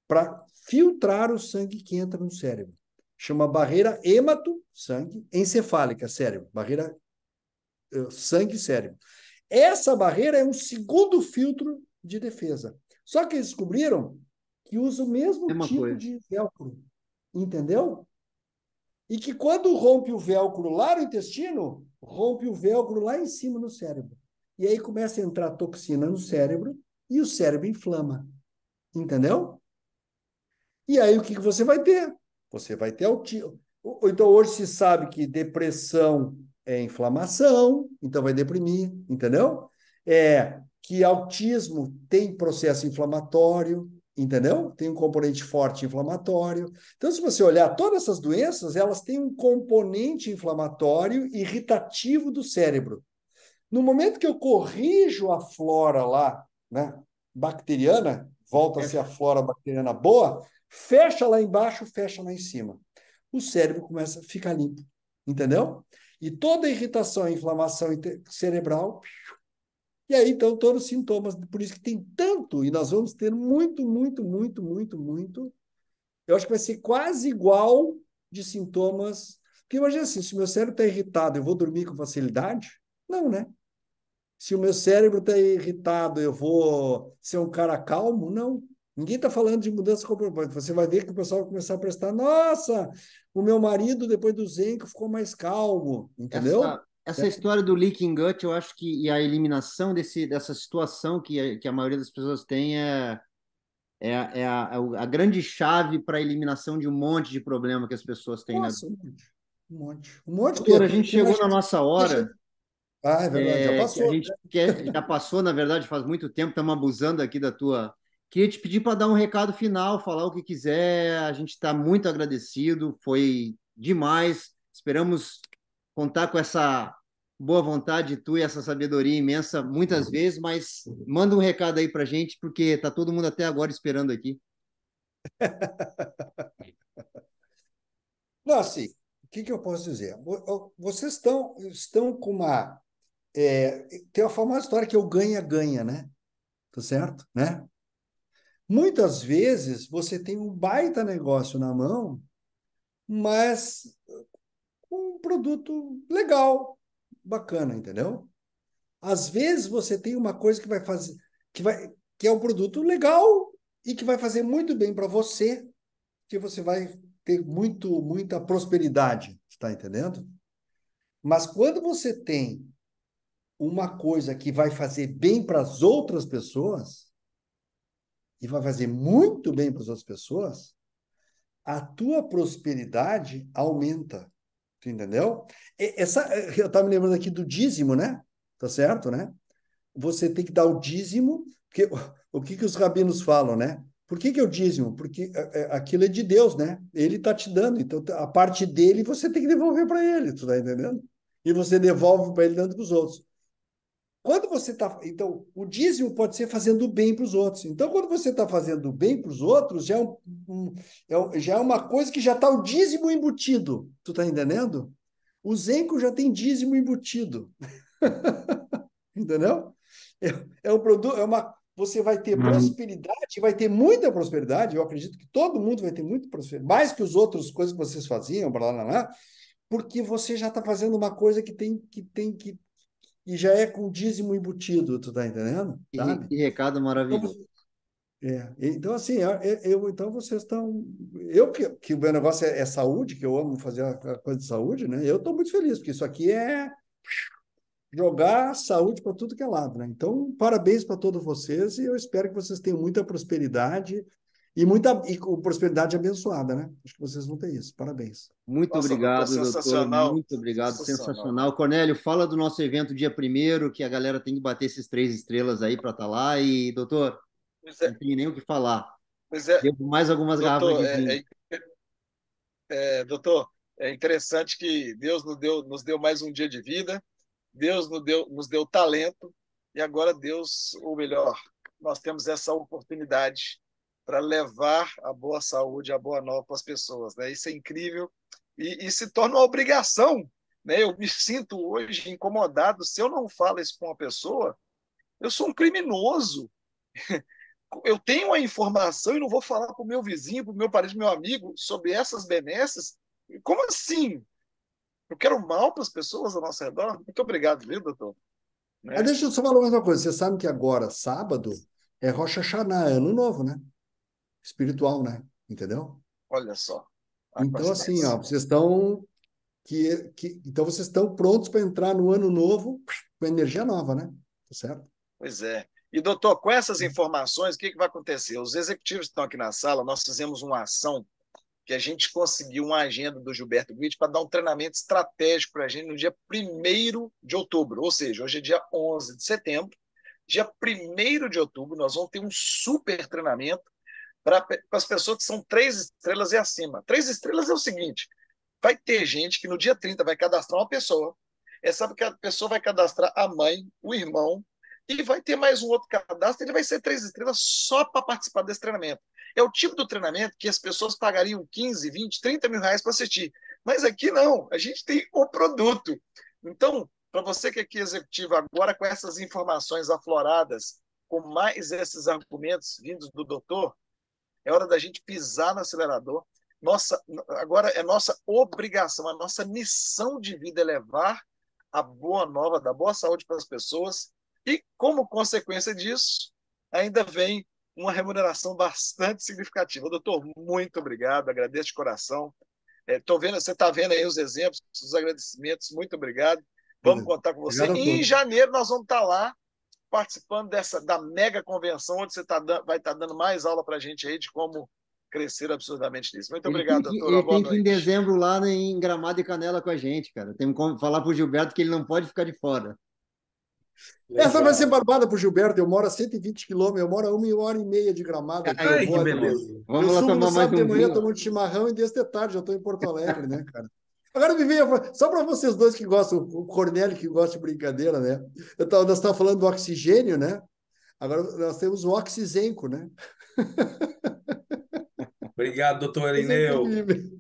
para filtrar o sangue que entra no cérebro. Chama barreira sangue, encefálica, cérebro. Barreira sangue-cérebro. Essa barreira é um segundo filtro de defesa. Só que eles descobriram que usa o mesmo Mesma tipo coisa. de velcro. Entendeu? E que quando rompe o velcro lá no intestino, rompe o velcro lá em cima no cérebro. E aí começa a entrar toxina no cérebro e o cérebro inflama. Entendeu? E aí o que você vai ter? Você vai ter autismo. Então hoje se sabe que depressão é inflamação, então vai deprimir, entendeu? Que autismo tem processo inflamatório, entendeu? Tem um componente forte inflamatório. Então, se você olhar todas essas doenças, elas têm um componente inflamatório irritativo do cérebro. No momento que eu corrijo a flora lá, né, bacteriana, volta a ser a flora bacteriana boa, fecha lá embaixo, fecha lá em cima. O cérebro começa a ficar limpo, entendeu? E toda irritação, inflamação cerebral, e aí então todos os sintomas, por isso que tem tanto, e nós vamos ter muito, muito, muito, muito, muito. Eu acho que vai ser quase igual de sintomas. Porque imagina assim, se o meu cérebro está irritado, eu vou dormir com facilidade? Não, né? Se o meu cérebro está irritado, eu vou ser um cara calmo? Não. Ninguém está falando de mudança comportamental. Você vai ver que o pessoal vai começar a prestar, nossa, o meu marido, depois do Zenco, ficou mais calmo, entendeu? Essa história do leaking gut, eu acho que e a eliminação dessa situação que a maioria das pessoas tem é a grande chave para a eliminação de um monte de problema que as pessoas têm na vida. Nossa, um monte. Um monte. Um monte que. Doutor, a gente chegou na Imagina, nossa hora. é verdade, já Que a passou. gente já passou, na verdade, faz muito tempo, estamos abusando aqui da tua. Queria te pedir para dar um recado final, falar o que quiser. A gente está muito agradecido, foi demais. Esperamos contar com essa boa vontade tu e essa sabedoria imensa muitas vezes, mas manda um recado aí para a gente, porque está todo mundo até agora esperando aqui. Não, assim, o que eu posso dizer? Vocês estão com uma. Tem a famosa história que é o ganha-ganha, né? Tá certo? Né? Muitas vezes você tem um baita negócio na mão, mas um produto legal, bacana, entendeu? Às vezes você tem uma coisa que vai fazer, que é um produto legal e que vai fazer muito bem para você, que você vai ter muita prosperidade, está entendendo? Mas quando você tem uma coisa que vai fazer bem para as outras pessoas, e vai fazer muito bem para as outras pessoas, a tua prosperidade aumenta. Tu entendeu? Eu estava me lembrando aqui do dízimo, né? Tá certo, né? Você tem que dar o dízimo, porque o que os rabinos falam, né? Por que é o dízimo? Porque aquilo é de Deus, né? Ele está te dando, então a parte dele você tem que devolver para ele, tu tá entendendo? E você devolve para ele dando para os outros. Quando você está. Então, o dízimo pode ser fazendo bem para os outros. Então, quando você está fazendo bem para os outros, já é uma coisa que já está o dízimo embutido. Tu está entendendo? O Zenco já tem dízimo embutido. Entendeu? É um produto, você vai ter prosperidade, vai ter muita prosperidade. Eu acredito que todo mundo vai ter muita prosperidade, mais que as outras coisas que vocês faziam, blá, blá, blá, porque você já está fazendo uma coisa que e já é com dízimo embutido, tu tá entendendo? Sabe? Que recado maravilhoso. Então assim, então vocês estão. Que o meu negócio é saúde, que eu amo fazer a coisa de saúde, né? Eu estou muito feliz, porque isso aqui é jogar saúde para tudo que é lado, né? Então, parabéns para todos vocês e eu espero que vocês tenham muita prosperidade e com prosperidade abençoada, né? Acho que vocês vão ter isso. Parabéns. Muito Nossa, doutor, obrigado, doutor. sensacional. Muito obrigado, sensacional. Cornélio, fala do nosso evento dia 1º, que a galera tem que bater esses 3 estrelas aí para estar lá. E, doutor, não tem nem o que falar. Devo mais algumas garrafas de vinho. Doutor, é interessante que Deus nos deu mais um dia de vida, Deus nos deu talento, e agora Deus, ou melhor, nós temos essa oportunidade para levar a boa saúde, a boa nova para as pessoas, né? Isso é incrível e se torna uma obrigação, né? Eu me sinto hoje incomodado se eu não falo isso com uma pessoa, eu sou um criminoso. Eu tenho a informação e não vou falar para o meu vizinho, para o meu parente, meu amigo sobre essas benesses. Como assim? Eu quero mal para as pessoas ao nosso redor? Muito obrigado, viu, doutor? Né? Deixa eu só falar mais uma coisa. Você sabe que agora, sábado, é Rosh Hashanah, Ano Novo, né? Espiritual, né? Entendeu? Olha só. Então, assim, ó, vocês estão. Então, vocês estão prontos para entrar no ano novo com energia nova, né? Tá certo? Pois é. E, doutor, com essas informações, o que vai acontecer? Os executivos que estão aqui na sala, nós fizemos uma ação que a gente conseguiu uma agenda do Gilberto Guidi para dar um treinamento estratégico para a gente no dia 1º de outubro, ou seja, hoje é dia 11 de setembro, dia 1º de outubro, nós vamos ter um super treinamento para as pessoas que são 3 estrelas e acima. 3 estrelas é o seguinte, vai ter gente que no dia 30 vai cadastrar uma pessoa, sabe que a pessoa vai cadastrar a mãe, o irmão, e vai ter mais um outro cadastro, ele vai ser 3 estrelas só para participar desse treinamento. É o tipo do treinamento que as pessoas pagariam 15, 20, 30 mil reais para assistir. Mas aqui não, a gente tem o produto. Então, para você que é aqui executivo agora, com essas informações afloradas, com mais esses argumentos vindos do doutor, é hora da gente pisar no acelerador. Agora é nossa obrigação, a nossa missão de vida é levar a boa nova, da boa saúde para as pessoas. E, como consequência disso, ainda vem uma remuneração bastante significativa. Doutor, muito obrigado, agradeço de coração. Você está vendo aí os exemplos, os agradecimentos, muito obrigado. Vamos contar com você. E em janeiro nós vamos estar lá participando da mega convenção, onde você vai estar dando mais aula para a gente aí de como crescer absurdamente nisso. Muito obrigado, doutor. Ele tem que ir em dezembro lá em Gramado e Canela com a gente, cara. Tem que falar para o Gilberto que ele não pode ficar de fora. Legal. Essa vai ser barbada para o Gilberto. Eu moro a 120 quilômetros, eu moro a 1h30 de Gramado. Ai, que beleza. Vamos lá tomar mais um manhã, tomando chimarrão e desde tarde, já estou em Porto Alegre, né, cara? Agora me veio, só para vocês dois que gostam, o Cornélio que gosta de brincadeira, né? Nós estávamos falando do oxigênio, né? Agora nós temos o oxizenco, né? Obrigado, doutor Irineu.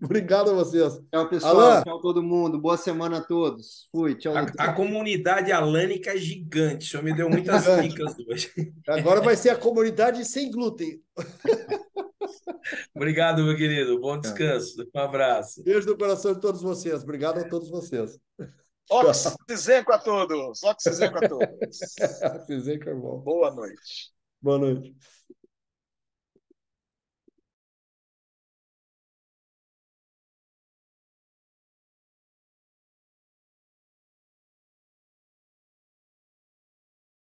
Obrigado a vocês. Tchau, pessoal. Alan. Tchau, todo mundo. Boa semana a todos. Fui. Tchau, doutor. A comunidade alânica é gigante. O senhor me deu muitas dicas hoje. Agora vai ser a comunidade sem glúten. Obrigado, meu querido. Bom descanso. Um abraço. Beijo no coração de todos vocês. Obrigado a todos vocês. Oxizenco a todos. Oxizenco a todos. Oxizenco é bom. Boa noite. Boa noite.